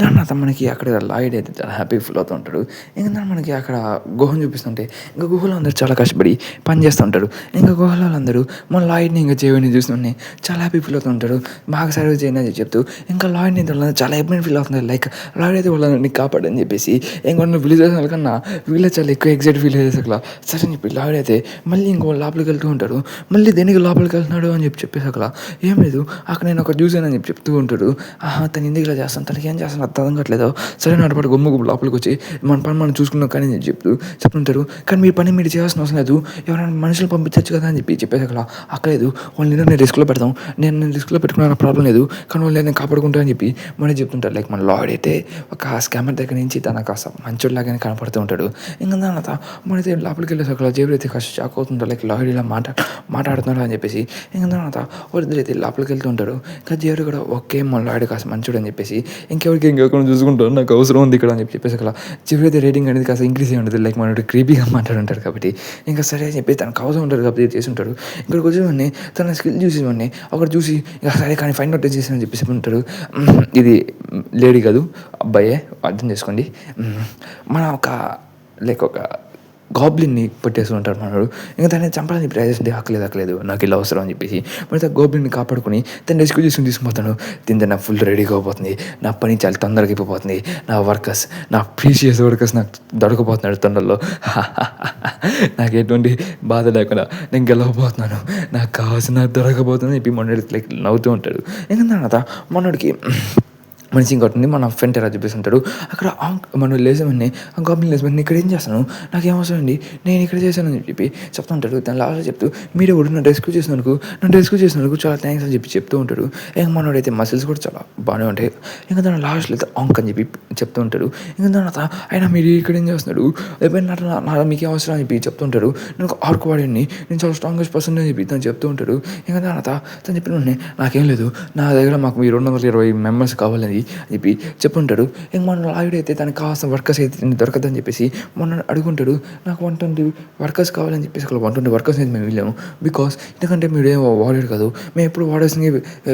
దాని తర్వాత మనకి అక్కడ లాయిడ్ అయితే చాలా హ్యాపీ ఫీల్ అవుతూ ఉంటాడు. ఇంకా దాన్ని మనకి అక్కడ గుహను చూపిస్తుంటే ఇంకా గుహలో అందరూ చాలా కష్టపడి పని చేస్తూ ఉంటారు. ఇంకా గుహలో అందరూ మన లాయిడ్ని ఇంకా చేయని చూస్తుంటే చాలా హ్యాపీ ఫీల్ అవుతూ ఉంటాడు. బాగా సర్వీస్ చేయని అని చెప్తూ ఇంకా లాయిడ్ అయితే వాళ్ళని చాలా ఇబ్బంది ఫీల్ అవుతుంది. లైక్ లాయిడ్ అయితే వాళ్ళని కాపాడని చెప్పేసి ఇంకొన్న విలేజెస్ కన్నా వీళ్ళే చాలా ఎక్కువ ఎగ్జైట్ ఫీల్ అయ్యేది అసలు. సరే అని చెప్పి లాయిడ్ అయితే మళ్ళీ ఇంకో లోపలికి వెళ్తూ ఉంటాడు. మళ్ళీ దేనికి లోపలికి వెళ్తున్నాడు అని చెప్పేసి అక్కడ ఏం లేదు, అక్కడ నేను ఒక చూసానని చెప్పి చెప్తూ ఉంటాడు. తను ఎందుకు ఇలా చేస్తాను, తనకి ఏం చేస్తాను అర్థం కావట్లేదు. సరే నాటిపాటు గుమ్మ లోపలికి వచ్చి మన పని మనం చూసుకున్నాం కానీ నేను చెప్తుంటారు. కానీ మీ పని మీరు చేయాల్సిన అవసరం లేదు, ఎవరైనా మనుషులు పంపించచ్చు కదా అని చెప్పేసి అక్కడ అక్కలేదు. వాళ్ళని నేను రిస్క్లో పెడతాం, నేను రిస్క్లో పెట్టుకున్న ప్రాబ్లం లేదు, కానీ వాళ్ళు నేను కాపాడుకుంటా అని చెప్పి మనం చెప్తుంటారు. లైక్ మన లాయిడ్ అయితే ఒక స్కామర్ దగ్గర నుంచి తన కాస్త మంచోళ్ళలాగానే కనపడుతూ ఉంటాడు. ఇంకా దాని తర్వాత మనైతే లోపలికి వెళ్ళేసి అక్కడ జేబులు అయితే కాస్త షాక్ అవుతుంటారు. లైక్ లాయిడ్ ఇలా మాట్లాడుతున్నాడు అని చెప్పేసి. ఇంకా దాని తర్వాత వాళ్ళిద్దరు అయితే లోపలికి వెళ్తూ ఉంటారు. ఇంకా జేబులు కూడా ఓకే మన లాయిడ్ కాస్త మంచోడు అని చెప్పేసి ఇంకెవరికి ఇంకెక్కడ చూసుకుంటారు, నాకు అవసరం ఉంది ఇక్కడ అని చెప్పేసి అక్కడ జేబులు అయితే రేటింగ్ అనేది కాస్త ఇంక్రీజ్ అయ్యి ఉంటుంది. లైక్ మనోడు క్రీపీగా మాట్లాడుంటారు కాబట్టి ఇంకా సరే అని చెప్పి తనకు అవసరం ఉంటారు కాబట్టి చేసి ఉంటాడు. ఇక్కడికి వచ్చేవాడిని తన స్కిల్ చూసేవాడిని అక్కడ చూసి ఇక సరే కానీ ఫైండ్ అవుట్ చేసానని చెప్పేసి ఉంటారు. ఇది లేడీ కాదు అబ్బాయే, అర్థం చేసుకోండి. మన ఒక గాబ్లిన్ని పెట్టేసి ఉంటారు మనోడు. ఇంకా దాన్ని చంపాలని ట్రై చేస్తుంటే అక్కలేదు నాకు ఇలా అవసరం అని చెప్పేసి మరి ఆ గోబ్లిన్ని కాపాడుకొని దాన్ని రెస్క్యూ చేసుకుని తీసుకుపోతాను. దీంతో నా ఫుల్ రెడీగా అయిపోతుంది. నా పని చాలా తొందరగా అయిపోతుంది. నా ప్రీషియస్ వర్కర్స్ నాకు దొరకపోతున్నాడు తొందరలో. నాకు ఎటువంటి బాధ లేకుండా నేను గెలవబోతున్నాను, నాకు కావాల్సిన దొరకబోతుందని చెప్పి మొన్నటి లైక్ నవ్వుతూ ఉంటాడు. ఇంకా తర్వాత మొన్నటికి మనిషి ఇంకోటి మన ఫ్రెండ్ ఎలా చెప్పేసి ఉంటాడు. అక్కడ మనం లేసామని ఆ గాబ్లిన్ లేసామని ఇక్కడ ఏం చేస్తాను, నాకేం అవసరం అండి, నేను ఇక్కడ చేశానని చెప్పి చెప్తూ ఉంటాడు. దాని లాస్ట్లో చెప్తూ మీరు కూడా నన్ను రెస్క్యూ చేసినందుకు చాలా థ్యాంక్స్ అని చెప్పి చెప్తూ ఉంటాడు. ఇంకా మనోడైతే మసిల్స్ కూడా చాలా బాగానే ఉంటాయి. ఇంకా దాని లాస్ట్లో అయితే ఆంక్ అని చెప్పి చెప్తూ ఉంటాడు. ఇంకా దాని తర్వాత అయినా మీరు ఇక్కడ ఏం చేస్తున్నాడు, లేకపోతే మీకేం అవసరం అని చెప్పి చెప్తూ ఉంటాడు. నేను ఒక ఆర్క్ వాడిని, నేను చాలా స్ట్రాంగెస్ట్ పర్సన్ అని చెప్పి తను చెప్తూ ఉంటాడు. ఇంకా దాని తర్వాత తను చెప్పిన నాకేం లేదు, నా దగ్గర మాకు మీ 220 మెంబర్స్ కావాలని అని చెప్పి చెప్పుంటాడు. ఇంక మన లాయుడు అయితే తనకు కావాల్సిన వర్కర్స్ అయితే దొరకదని చెప్పేసి మొన్న అడుగుంటాడు. నాకు 120 వర్కర్స్ కావాలని చెప్పేసి అక్కడ 120 వర్కర్స్ అయితే మేము వెళ్ళాము. బికాస్ ఎందుకంటే మీరు ఏమో వాడాడు కాదు, మేము ఎప్పుడు వాడేసి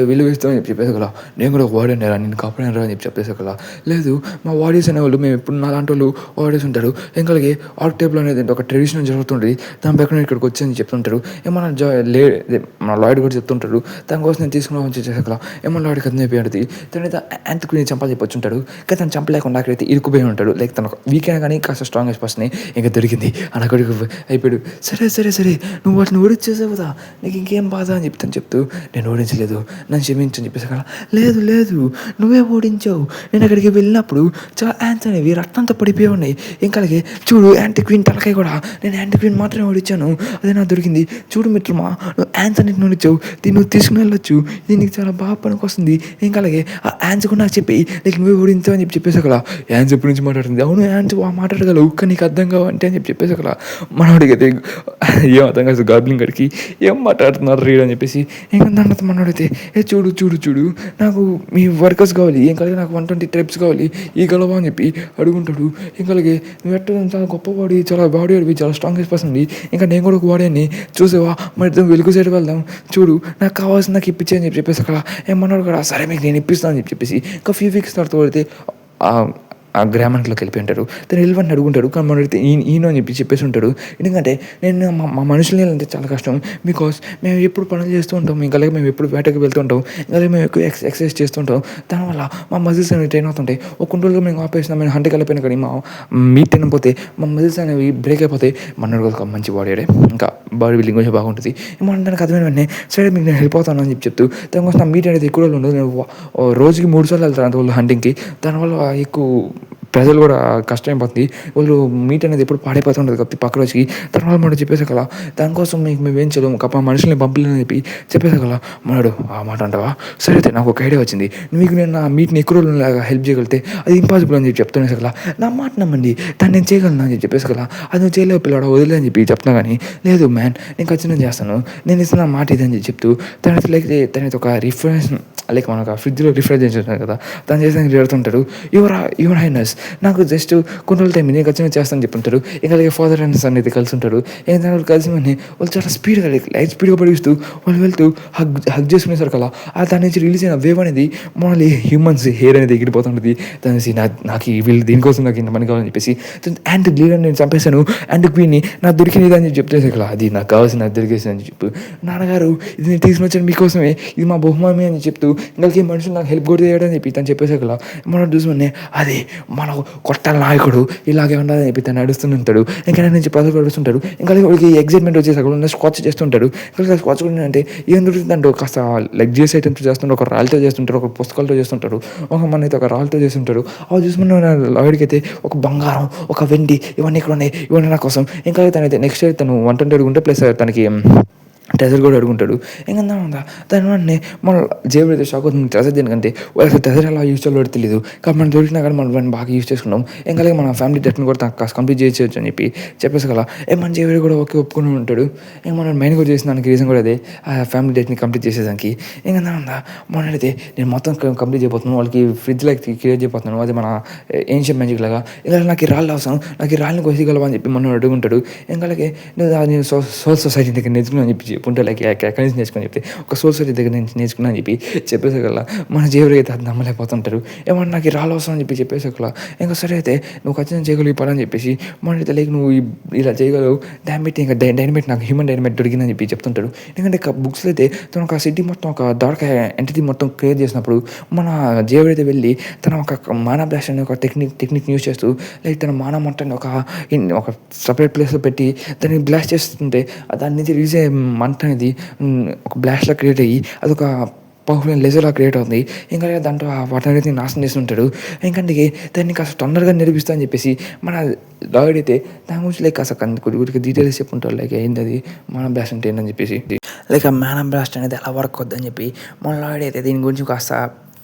విలువ ఇస్తామని చెప్పేసి కదా, నేను కూడా వాడాను రా, నేను కాపాడాను రా అని చెప్పేసి కదా. లేదు మా వాడేస్ అనేవాళ్ళు మేము ఎప్పుడు నా లాంటి వాళ్ళు వాడేసి ఉంటారు. ఇంకా ఆర్క్ టేబుల్ అనేది ఒక ట్రెడిషన్ జరుగుతుంటుంది, దాని పక్కన ఇక్కడికి వచ్చి చెప్తుంటారు. ఏమన్నా మన లాయుడు కూడా చెప్తుంటారు దానికోసం నేను తీసుకున్నామని చెప్పేసి కదా. ఏమన్నా లాయుడు కథ చెప్పి అడిగి తనైతే యాంత్కు చంపాలి చెప్పొచ్చు ఉంటాడు. కానీ తను చంపలేకుండా అక్కడైతే ఇరుక్కుపోయి ఉంటాడు. లైక్ తన వీక్ అయినా కానీ కాస్త స్ట్రాంగెస్ట్ పర్సన్ ఇంకా దొరికింది అనక్కడికి అయిపోయాడు. సరే నువ్వు వాటిని ఓడించేసావు కదా, నీకు ఇంకేం బాధ అని చెప్పి తను చెప్తూ నేను ఓడించలేదు, నన్ను క్షమించని చెప్పేసి అక్కడ. లేదు నువ్వే ఓడించావు, నేను అక్కడికి వెళ్ళినప్పుడు చాలా యాంత్స్ అనేవి రక్తంతో పడిపోయి ఉన్నాయి. ఇంకా చూడు యాంటీ క్వీన్ తలకాయ కూడా నేను యాంటీ క్వీన్ మాత్రమే ఓడించాను, అదే నాకు దొరికింది. చూడు మిత్రమా, నువ్వు యాంత్స్ అన్నింటి ఓడించావు, దీన్ని నువ్వు తీసుకుని వెళ్ళొచ్చు, ఇది నీకు చాలా బాగా పనికి వస్తుంది. ఇంకా ఆ యాంత్స్ కూడా నాకు చెప్పి నీకు నువ్వే ఓడించావు అని చెప్పేసి అక్కడ. యాంత్స్ ఎప్పటి నుంచి మాట్లాడుతుంది, అవును యాంత్స్ మాట్లాడగలవు కానీ నీకు అర్థం కావంటే అని చెప్పేసి అక్కడ. మనవాడికి ఏం అర్థం కాదు, గాబ్లిన్ గడికి ఏం మాట్లాడుతున్నారు రీడ్ అని చెప్పేసి. ఇంకా దాని మనవాడైతే చూడు నాకు మీ వర్కర్స్ కావాలి, ఏం కలిగి నాకు 120 ట్రైబ్స్ కావాలి, ఈ గలవా అని చెప్పి అడుగుంటాడు. ఇంకా నువ్వు ఎట్ట చాలా గొప్పవాడి, చాలా బాడీ అడివి, చాలా స్ట్రాంగెస్ట్ పర్సన్. ఇంకా నేను కూడా ఒక వాడిని చూసేవా, మరి ఇద్దరం వెలుగు సైడ్ వెళ్దాం, చూడు నాకు కావాల్సిన నాకు ఇప్పించే అని చెప్పేసి అక్కడ. ఏమన్నాడు కూడా సరే మీకు నేను ఇప్పిస్తాను అని చెప్పేసి ఇంకా ఫ్యూ వీక్స్ తర్వాత పడితే ఆ గ్రామానికి వెళ్ళిపోయి ఉంటారు. తను వెళ్ళివని అడుగుంటాడు. కానీ మనం అడిగితే ఈయన అని చెప్పేసి ఉంటాడు. ఎందుకంటే నేను మా మనుషులు అంటే చాలా కష్టం, బికాస్ మేము ఎప్పుడు పనులు చేస్తూ ఉంటాం, ఇంకా మేము ఎప్పుడు వేటకి వెళ్తూ ఉంటాం, ఇంకా మేము ఎక్కువ ఎక్సర్సైజ్ చేస్తుంటాం, దానివల్ల మా మజిల్స్ అనేవి ట్రైన్ అవుతుంటాయి. ఒక కొన్ని రోజులు మేము ఆపేసినా మేము హంటకి వెళ్ళిపోయినా కానీ మా మీట్ తినకపోతే మా మజిల్స్ అనేవి బ్రేక్ అయిపోతాయి. మనోడు ఒక మంచి బాడీ ఇంకా బాడీ బిల్డింగ్ కొంచెం బాగుంటుంది. ఏమన్నా దానికి అర్థమైన వెంటనే సరే మీకు నేను వెళ్ళిపోతాను అని చెప్తూ దానికోసం నా మీట్ అనేది ఎక్కువ రోజులు ఉండదు. నేను రోజుకి 3 సార్లు వెళ్తాను అంతవల్ల హంటింగ్కి. దానివల్ల ఎక్కువ ప్రజలు కూడా కష్టమైపోతుంది, వాళ్ళు మీట్ అనేది ఎప్పుడు పాడైపోతుంటుంది కాబట్టి పక్క రోజుకి. తర్వాత మనం చెప్పేసా కదా, దానికోసం మేము ఏం చేయలేము, మా మనుషుల్ని పంపలేని చెప్పి చెప్పేసా కదా. మనడు ఆ మాట అంటావా, సరే అయితే నాకు ఒక ఐడియా వచ్చింది, మీకు నేను నా మీట్ని ఎక్కువ రోజులాగా హెల్ప్ చేయగలిగితే అది ఇంపాసిబుల్ అని చెప్పి చెప్తున్నా కదా. నా మాట నమ్మండి, దాన్ని నేను చేయగలను అని చెప్పేసి కదా. అది నువ్వు చేయలేవు పిల్లడా, వదిలే అని చెప్పి చెప్తున్నా కానీ లేదు మ్యాన్ నేను ఖచ్చితంగా చేస్తాను, నేను ఇస్తున్న మాట ఇదని చెప్తూ తనైతే తనైతే ఒక రిఫరెన్స్ లైక్ మనకు ఫ్రిడ్జ్లో రిఫ్రిజరేషన్ చేస్తాను కదా, తను చేసాక జరుగుతుంటాడు. యువర్ హైనెస్ నాకు జస్ట్ కొన్ని రోజుల టైం నేను ఖచ్చితంగా చేస్తాను చెప్పుంటాడు. ఇంకా ఫాదర్ అండ్ సన్ అయితే కలిసి ఉంటారు. ఇంకా వాళ్ళు కలిసి వాళ్ళు చాలా స్పీడ్గా లైట్ స్పీడ్గా పడిస్తూ వాళ్ళు వెళ్తూ హగ్ చేసుకునేసారు కదా. దాని నుంచి రిలీజ్ అయిన వేవ్ అనేది మనల్ని హ్యూమన్స్ హెయిర్ అనేది ఎగిరిపోతుంటుంది. దాని నాకు వీళ్ళు దీనికోసం నాకు ఇంత పని కావాలని చెప్పేసి యాండ్ లీడర్ నేను చంపేశాను, అండ్ క్వీన్ని నాకు దొరికినది అని చెప్తే కదా, అది నాకు కావాల్సిన నాకు దొరికేసి అని చెప్పు. నాన్నగారు ఇది నేను తీసుకుని వచ్చాను మీకోసమే, ఇది మా బహుమానమే అని చెప్తూ ఇంకా మనుషులు నాకు హెల్ప్ కూడా చేయడని చెప్పి తను చెప్పేసా కదా. మనం చూసుకునే అది మన కొత్త నాయకుడు ఇలాగే ఉండాలని చెప్పి తను నడుస్తుంటాడు. ఇంకా నుంచి పదవి నడుస్తుంటాడు. ఇంకా వాడికి ఎగ్జైట్మెంట్ వచ్చేసి స్కాచ్ చేస్తుంటాడు. ఇంకా స్కాచ్ కూడా అంటే ఏం దొరుకుతుందంటే కాస్త లగ్జరీస్ ఐటమ్స్ చేస్తుంటారు, ఒక రాళ్ళతో చేస్తుంటారు, ఒక పుస్తకాలతో చేస్తుంటారు, ఒక మన అయితే ఒక రాళ్ళతో చేస్తుంటారు. అవి చూసుకున్న లాయర్కి అయితే ఒక బంగారం, ఒక వెండి ఇవన్నీ ఇక్కడ ఉన్నాయి, ఇవన్నీ నా కోసం. ఇంకా తనైతే నెక్స్ట్ ఇయర్ తను 120 అడుగుంటే ప్లస్ తనకి ట్రెజర్ కూడా అడుగుంటాడు. ఇంకా దాని వెంటనే మన జేబులు అయితే షాక్ అవుతుంది ట్రెజర్ దేనికంటే వాళ్ళకి ట్రెజర్ ఎలా యూజ్ చేయాలో తెలియదు. కాబట్టి మనం దొరికినా కానీ మనం బాగా యూజ్ చేసుకున్నాం. ఇంకా మన ఫ్యామిలీ డెట్ని కూడా కంప్లీట్ చేయొచ్చు అని చెప్పేసి కదా. మన జేబులు కూడా ఒప్పుకుని ఉంటాడు. ఇంకా మనం మెయిన్ కూడా చేసిన దానికి రీజన్ కూడా అదే, ఆ ఫ్యామిలీ డెట్ని కంప్లీట్ చేసేదానికి. ఇంకా మన అయితే నేను మొత్తం కంప్లీట్ చేయబోతున్నాను, వాళ్ళకి ఫ్రిడ్జ్ లైక్ క్రియేట్ చేయబోతున్నాను, అది మన ఏన్షియన్ మ్యాజిక్ లాగా. ఇలా నాకు ఈ రాళ్ళు అవసరం, నాకు ఈ రాళ్ళని కోసిగలవా అని చెప్పి మనం అడుగుంటాడు. ఇంకా నువ్వు సోల్ సొసైటీ దగ్గర నేర్చుకుని అని చెప్పి చెప్పుంటే లైక్ ఎక్కడి నుంచి నేర్చుకొని చెప్తే ఒక సోల్సరీ దగ్గర నుంచి నేర్చుకున్నా అని చెప్పి చెప్పేసగల మన జేబులు అయితే అది నమ్మలేకపోతుంటారు. ఏమన్నా నాకు ఈ రాళ్ళు అవసరం అని చెప్పి చెప్పేసగల ఇంకా సరే అయితే నువ్వు ఖచ్చితంగా చేయగలిగి పని అని చెప్పేసి మనైతే లైక్ నువ్వు ఇలా చేయగలవు దాన్ని బట్టి ఇంకా డైనమైట్ నాకు హ్యూమన్ డైనమైట్ దొరికిందని చెప్పి చెప్తుంటాడు. ఎందుకంటే బుక్స్లో అయితే తను ఒక సిటీ మొత్తం ఒక డార్క్ ఎంటిటీ మొత్తం క్రియేట్ చేసినప్పుడు మన జేబులు అయితే వెళ్ళి తన ఒక మానా బ్లాస్ట్ అనే ఒక టెక్నిక్ యూజ్ చేస్తూ లైక్ తన మానా మంటని ఒక సపరేట్ ప్లేస్లో పెట్టి దాన్ని బ్లాస్ట్ చేస్తుంటే దాని నుంచి రిలీజ్ అయ్యే మంట అనేది ఒక బ్లాస్ట్లా క్రియేట్ అయ్యి అదొక పవర్ఫుల్ లెజర్లా క్రియేట్ అవుతుంది. ఇంకా దాంట్లో వాటన్నిటిని నాశనం చేస్తుంటాడు. ఇంకంటే దాన్ని కాస్త తొందరగా నిరూపిస్తా అని చెప్పేసి మన లాయడ్ అయితే దాని గురించి లైక్ కాస్త కొద్దిగా డీటెయిల్స్ చెప్పుంటాడు. లైక్ ఏంటది మానా బ్లాస్ట్ అంటే ఏంటని చెప్పేసి లైక్ ఆ మానా బ్లాస్ట్ అనేది ఎలా వర్క్ అవుద్దని చెప్పి మన లాయడ్ అయితే దీని గురించి కాస్త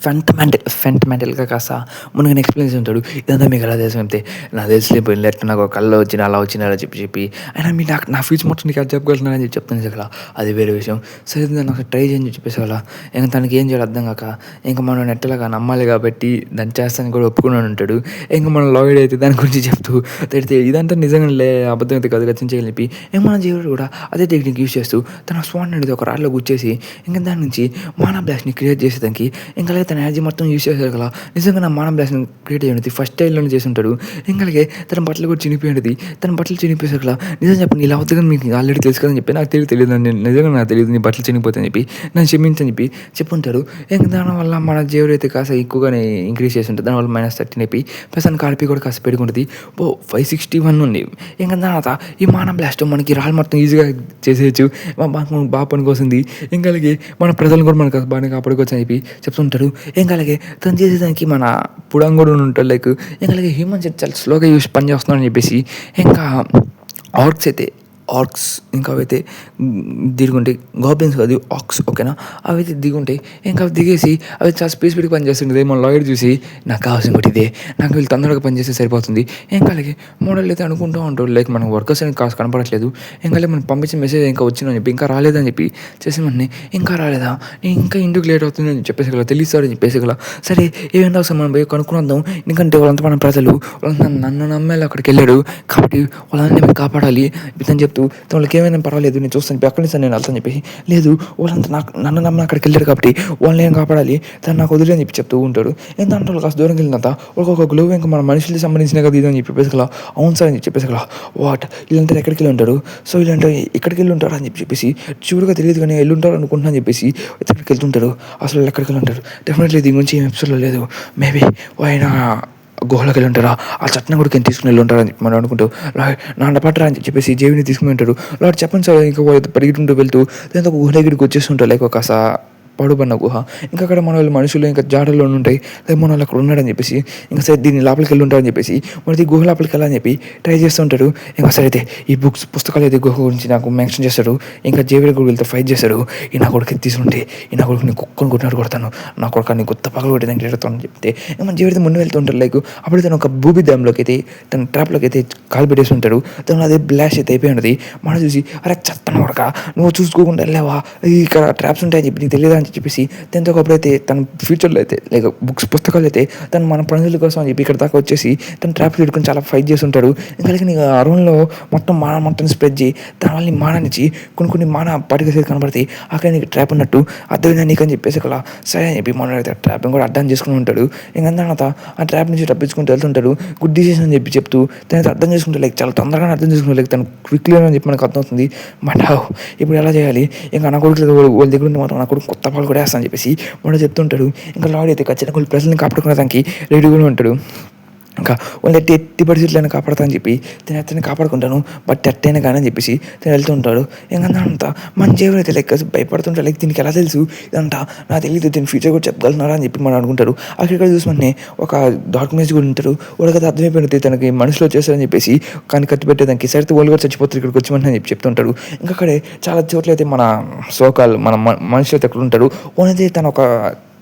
ఫెంటమెంటల్గా కాస్త మునుగని ఎక్స్ప్లెయిన్ ఉంటాడు. ఇదంతా మీకు ఎలా తెలుసు అంటే నాకు తెలిసిపోయింది లెట్ నాకు కళ్ళు వచ్చిన అలా వచ్చిన అలా చెప్పి అయినా మీరు నా ఫ్యూచర్ మొత్తం నీకు అది చెప్పగలుగుతున్నానని చెప్పి చెప్తాను కదా, అది వేరే విషయం. సరే దాన్ని ఒక ట్రై చేయని చెప్పేసి అలా ఇంకా తనకి ఏం చేయాలి అర్థం కాక ఇంకా మనం నెట్టలాగా నమ్మాలి కాబట్టి దాన్ని చేస్తానికి కూడా ఒప్పుకున్నాను ఉంటాడు. ఇంకా మన లాయడ్ అయితే దాని గురించి చెప్తూ తిడితే ఇదంతా నిజంగా అబద్ధం అయితే కాదు రచించేయాలని చెప్పి ఇంకా మన జీవుడు కూడా అదే టెక్నిక్ యూజ్ చేస్తూ తన స్వాన్ అనేది ఒక రాడ్లో గుచ్చేసి ఇంకా దాని నుంచి మానా బ్లాస్ట్ని క్రియేట్ చేసేదానికి ఇంకా తన ఎనర్జీ మొత్తం యూజ్ చేశారు కదా. నిజంగా నా మానం బ్లాస్ట్ని క్రియేట్ అయ్యి ఫస్ట్ టైంలోనే చేసి ఉంటాడు. ఇంకా తన బట్టలు కూడా చినిపోయినది. తన బట్టలు చినిపోయేసారు కదా. నిజం చెప్పండి ఇలా అవుతుందని మీకు ఆల్రెడీ తెలుసు కదని చెప్పి నాకు తెలియదు నిజంగా నాకు తెలియదు నీ బట్టలు చినిపోతాయని చెప్పి నన్ను క్షమించని చెప్పి చెప్పుంటారు. ఇంకా దానివల్ల మన జీవుడు అయితే కాస్త ఎక్కువగానే ఇంక్రీజ్ చేసి ఉంటుంది. దానివల్ల -13 అయిపోయి ప్లస్ దానికి ఆర్పీ కూడా కాస్త పెరుగుంటుంది. 561 ఉంది. ఇంకా తర్వాత ఈ మానం బ్లాస్ట్ మనకి రాళ్ళు మొత్తం ఈజీగా చేసేయచ్చు. బాగా పనికొస్తుంది. ఇంకా మన ప్రజలను కూడా మనకు బాగా కాపాడుకోవచ్చు అని చెప్పి చెప్తుంటారు. ఇంకా తను చేసేదానికి మన పుడంగ్ కూడా ఉంటాడు. లైక్ ఇంకా హ్యూమన్స్ చాలా స్లోగా పని చేస్తున్నాడు అని చెప్పేసి ఇంకా ఆర్క్స్ ఇంకా అవైతే దిగుంటాయి. గాబ్లిన్స్ కాదు ఆక్స్ ఓకేనా. అవైతే దిగుంటాయి. ఇంకా అవి దిగేసి అవి చాలా స్పీడ్గా పనిచేస్తుంటుంది. మన లాయర్ చూసి నాకు కావాల్సిన ఒకటి ఇదే, నాకు వీళ్ళు తొందరగా పనిచేస్తే సరిపోతుంది. ఇంకా మోడల్ అయితే అనుకుంటూ ఉంటాడు లైక్ మన వర్కర్స్ అని కాస్త కనపడట్లేదు. ఇంకా మనం పంపించిన మెసేజ్ ఇంకా వచ్చిందని చెప్పి ఇంకా రాలేదని చెప్పి చేసి మన ఇంకా రాలేదా ఇంకా ఇంటికి లేట్ అవుతుందని చెప్పేసి గల తెలుస్తాడని చెప్పేసి గల సరే ఏమైనా అవసరం మనం పోయి కనుక్కున్నాం. ఎందుకంటే వాళ్ళంతా మన ప్రజలు వాళ్ళంతా నన్ను నమ్మేలా అక్కడికి వెళ్ళాడు కాబట్టి వాళ్ళని మేము కాపాడాలి ఇతను చెప్తూ వాళ్ళకి ఏమైనా పర్వాలేదు నేను చూస్తాను అక్కడి నుంచి నేను వెళ్తాను చెప్పేసి లేదు వాళ్ళంతా నన్ను నమ్మ అక్కడికి వెళ్ళారు కాబట్టి వాళ్ళని ఏం కాపాడాలి తను నాకు వదిలే అని చెప్పి చెప్తూ ఉంటాడు. ఏంటంటే వాళ్ళు కాస్త దూరం వెళ్ళినంత ఒక గ్లో ఇంకా మన మనుషులకి సంబంధించిన కదా ఇదని చెప్పేసి కదా అవును సార్ అని చెప్పేసి కదా వాట్ వీళ్ళంతా ఎక్కడికి వెళ్ళి ఉంటారు సో వీళ్ళంటే ఎక్కడికి వెళ్ళి ఉంటారు అని చెప్పేసి చూడగా తెలియదు కానీ వెళ్ళి ఉంటారు అనుకుంటున్నా అని చెప్పేసి ఎక్కడికి వెళ్తుంటారు. అసలు ఎక్కడికి వెళ్ళి ఉంటారు డెఫినెట్లీ దీని గురించి ఏం ఎపిసోడ్లో లేదు. మేబీ ఆయన గుహలోకి వెళ్ళి ఉంటారా ఆ చట్టం కూడా కింద తీసుకుని వెళ్ళి ఉంటారని మనం అనుకుంటూ నాన్న పట్టరా అని చెప్పేసి జేబుని తీసుకుని ఉంటారు. లాడ్ చెప్పండి సార్ ఇంకా వాళ్ళు పరిగెత్తుంటూ వెళ్తూ దాంతో గుహ దగ్గరికి వచ్చేస్తుంటారు లైక్ ఒక పడుబన్న గుహ. ఇంకా అక్కడ మన వాళ్ళు మనుషులు ఇంకా జాడల్లో ఉంటాయి మన వాళ్ళు అక్కడ ఉన్నాడని చెప్పేసి ఇంకా సరే దీన్ని లోపలికి వెళ్ళి ఉంటారని చెప్పేసి మనది గుహ లోపలికి వెళ్ళాలని చెప్పి ట్రై చేస్తూ ఉంటాడు. ఇంకా సరే అయితే ఈ పుస్తకాలు అయితే గుహ గురించి నాకు మెన్షన్ చేస్తాడు. ఇంకా జేబుల గుడితో ఫైట్ చేస్తాడు. ఈ నా కొడుకు తీసుకుంటే ఈ నా కొడుకు నీ కుక్కను కొట్టినట్టు కొడతాను నా కొడుకు నీ కొత్త పగలు కొట్టేదానికి ఎడుతాను చెప్తే మన జేబుడితో ముందు వెళ్తూ ఉంటారు. లైక్ అప్పుడు తను ఒక భూమి డ్యామ్లోకి అయితే తన ట్రాప్లోకి అయితే కాలు పెట్టేసి ఉంటాడు. తను అదే బ్లాస్ట్ అయితే అయిపోయి ఉన్నది. మనం చూసి అరే చెత్తను కొడక నువ్వు చూసుకోకుండా వెళ్ళావా ఇక్కడ ట్రాప్స్ ఉంటాయని చెప్పి నీకు తెలియదా అని చెప్పేసి దాంతో ఒకప్పుడైతే తన ఫ్యూచర్లో అయితే లైక్ పుస్తకాలు అయితే తను మన ప్రజల కోసం అని చెప్పి ఇక్కడ దాకా వచ్చేసి తను ట్రాప్ పెట్టుకుని చాలా ఫైట్ చేస్తుంటాడు. ఇంకా నీకు ఆ రూమ్లో మొత్తం మొత్తం స్ప్రెడ్ చేయి దానివల్ల మాననిచ్చి కొన్ని మాన పాటికేసేది కనబడతాయి అక్కడ నీకు ట్రాప్ ఉన్నట్టు అర్థమైందా నీకు అని చెప్పేసి అలా సరే అని చెప్పి మన అయితే ట్రాప్ని కూడా అర్థం చేసుకుని ఉంటాడు. ఇంకా తర్వాత ఆ ట్రాప్ నుంచి తప్పించుకుంటూ వెళ్తుంటాడు. గుడ్ డిసిషన్ అని చెప్పి చెప్తూ తను అర్థం చేసుకుంటే లైక్ చాలా తొందరగా అర్థం చేసుకుంటే లైక్ తను క్విక్లీ అని చెప్పి మనకు అర్థమవుతుంది. బట్ ఇప్పుడు ఎలా చేయాలి ఇంకా నా కొడుకు వాళ్ళ దగ్గర ఉంటే మాత్రం నా కొడుకు కొత్త పాలు కూడా వేస్తా అని చెప్పేసి వాడు చెప్తుంటాడు. ఇంకా లాడ్ అయితే ఖచ్చితంగా కొన్ని ప్రజల్ని కాపాడుకునే దానికి రెడీగా ఉంటాడు. ఇంకా వాళ్ళు ఎట్టి పరిస్థితులను కాపాడుతానని చెప్పి అతన్ని కాపాడుకుంటాను బట్ ఎట్టైనా కానీ అని చెప్పేసి తను వెళ్తుంటాడు. ఇంకంతా మన జీవులు అయితే లైక్ భయపడుతుంటాడు. లైక్ దీనికి ఎలా తెలుసు ఇదంతా నాకు తెలియదు దీని ఫ్యూచర్ కూడా చెప్పగలుగుతున్నారా అని చెప్పి మనం అనుకుంటారు. అక్కడ చూసుకుంటే ఒక డాక్యుమెంట్స్ కూడా ఉంటారు. వాళ్ళకి అది అర్థమైపోయింది తనకి మనసులో వచ్చేస్తారని చెప్పేసి కానీ కత్తి పెట్టేదానికి సరితే వాళ్ళు కూడా చచ్చిపోతారు ఇక్కడికి వచ్చి చెప్పి చెప్తుంటాడు. ఇంకా అక్కడే చాలా చోట్ల అయితే మన సోకాలు మన మనుషులు అయితే ఎక్కడ ఉంటారు ఓనైతే తను ఒక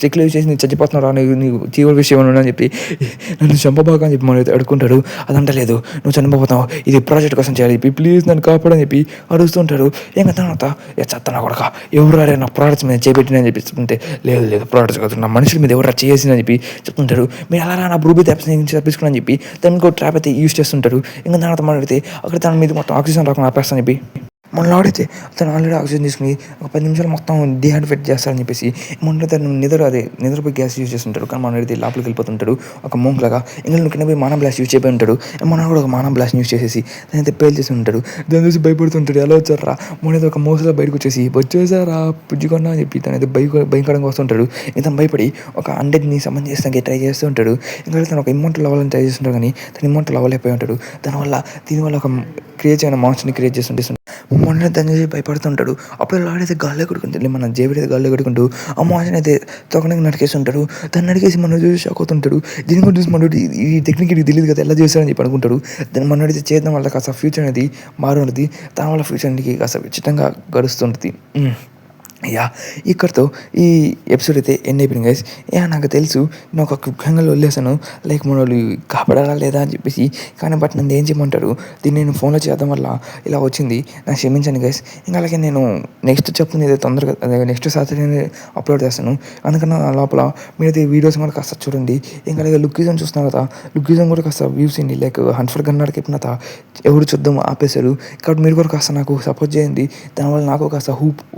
చెక్లు చేసి నేను చచ్చిపోతున్నారా నీకు జీవుల విషయం అని చెప్పి నన్ను చంపబాగా అని చెప్పి మనం అడుకుంటాడు. అదంతా లేదు నువ్వు చనిపోతావు ఇది ప్రాజెక్ట్ కోసం చేయాలి చెప్పి ప్లీజ్ నన్ను కాపాడని చెప్పి అడుగుతుంటాడు. ఇంకా తర్వాత చెత్తనా కొడక ఎవరు అరే నా ప్రోడక్ట్స్ మీద చేపెట్టిన అని చెప్పి చెప్తుంటే లేదు ప్రోడక్ట్స్ కాదు నా మనుషుల మీద ఎవరు చేసిందని చెప్పి చెప్తుంటాడు. మీరు అలా నా బ్రూబీ ట్యాప్స్ నుంచి తప్పించుకుని అని చెప్పి తను ఇంకో ట్రాప్ అయితే యూజ్ చేస్తుంటాడు. ఇంకా తర్వాత మాట్లాడితే అక్కడ తన మీద మొత్తం ఆక్సిజన్ రాకుండా ఆపేస్తాను చెప్పి మనలాడితే తను ఆల్రెడీ ఆక్సిజన్ తీసుకుని ఒక 10 నిమిషాలు మొత్తం డీహైడ్రేట్ చేస్తారని చెప్పేసి మొన్న తను నిద్రపోయి గ్యాస్ యూజ్ చేస్తుంటాడు. కానీ మనోడైతే లోపలికి వెళ్ళిపోతుంటాడు ఒక మోంక్‌లాగా. ఇంకా నువ్వు కింద పోయి మానా బ్లాస్ట్ యూజ్ చేయబోయి ఉంటాడు. మనోడు కూడా ఒక మానా బ్లాస్ట్ యూజ్ చేసేసి దాన్నైతే పేల్చేసి ఉంటాడు. దాన్ని చూసి భయపడుతుంటాడు. ఎలా వచ్చారురా మొన్నైతే ఒక మోసలో బయటకు వచ్చేసారా పుజ్జికొండ అని చెప్పి తనైతే భయంకరంగా వస్తుంటాడు. ఇతను భయపడి ఒక 100ని సమన్ చేస్తానికి ట్రై చేస్తూ ఉంటాడు. ఇంకా తను ఒక ఇమ్మోర్టల్ అవ్వాలని ట్రై చేస్తుంటాడు. కానీ తను ఇమ్మోర్టల్ అవ్వలేకపోయి ఉంటాడు. దీనివల్ల ఒక క్రియేట్ చేయని మాన్స్టర్‌ని క్రియేట్ చేస్తుంటే మొన్న దాన్ని చూసి భయపడుతుంటాడు. అప్పుడు లాడైతే గాల్లో కొట్టుకుంటుంది. మన జేబుడు అయితే గాల్లో కొట్టుకుంటూ ఆ మాన్స్టర్‌ని అయితే తొక్కడానికి నరికేస్తుంటాడు. దాన్ని నరికేసి మనోడు చూసి షాక్ అవుతుంటాడు. దీన్ని కూడా చూసి మనోడు ఈ టెక్నిక్ వీడికి తెలియదు కదా ఎలా చేశాడని చెప్పి అనుకుంటాడు. దాన్ని మనోడైతే చేయడం వల్ల కాస్త ఫ్యూచర్ అనేది మారుతుంది. దానివల్ల ఫ్యూచర్ అనేది కాస్త విచిత్రంగా గడుస్తుంటుంది. ఇక్కడితో ఈ ఎపిసోడ్ అయితే ఎండ్ అయిపోయింది గైస్. నాకు తెలుసు నేను ఒక క్లిఫ్ హ్యాంగర్‌లో వదిలేసాను. లైక్ మనోళ్ళు కాపాడాలా లేదా అని చెప్పేసి. కానీ నన్ను ఏం చేయమంటారు? దీన్ని నేను ఫోన్‌లో చేయడం వల్ల ఇలా వచ్చింది. నాకు క్షమించండి గైస్. ఇంకా అలాగే నేను నెక్స్ట్ చెప్తుంది ఏదో తొందరగా నెక్స్ట్ సాటర్డే అప్లోడ్ చేస్తాను. అందుకని ఆ లోపల మీరైతే ఈ వీడియోస్ కూడా కాస్త చూడండి. ఇంకా అలాగే లుక్కిజం చూస్తున్నారు కదా, లుక్కిజం కూడా కాస్త వ్యూస్ ఇవ్వండి. లైక్ 100 గన్నాడికి చెప్పిన ఎవరు చూద్దాం ఆపేశారు. కాబట్టి మీరు కూడా కాస్త నాకు సపోర్ట్ చేయండి. దానివల్ల నాకు కాస్త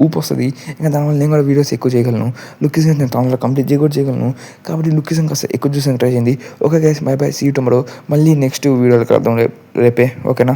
ఊపు వస్తుంది. ఇంకా దానివల్ల నేను కూడా వీడియోస్ ఎక్కువ చేయగలను. లుక్కిజం నేను తొందరగా కంప్లీట్ చేయగలను. కాబట్టి లుక్కిజం కాస్త ఎక్కువ చూసాను ట్రై చేయండి. Okay guys, bye bye, see you tomorrow. మళ్ళీ నెక్స్ట్ వీడియోలో కలుద్దాం రేపే. ఓకేనా?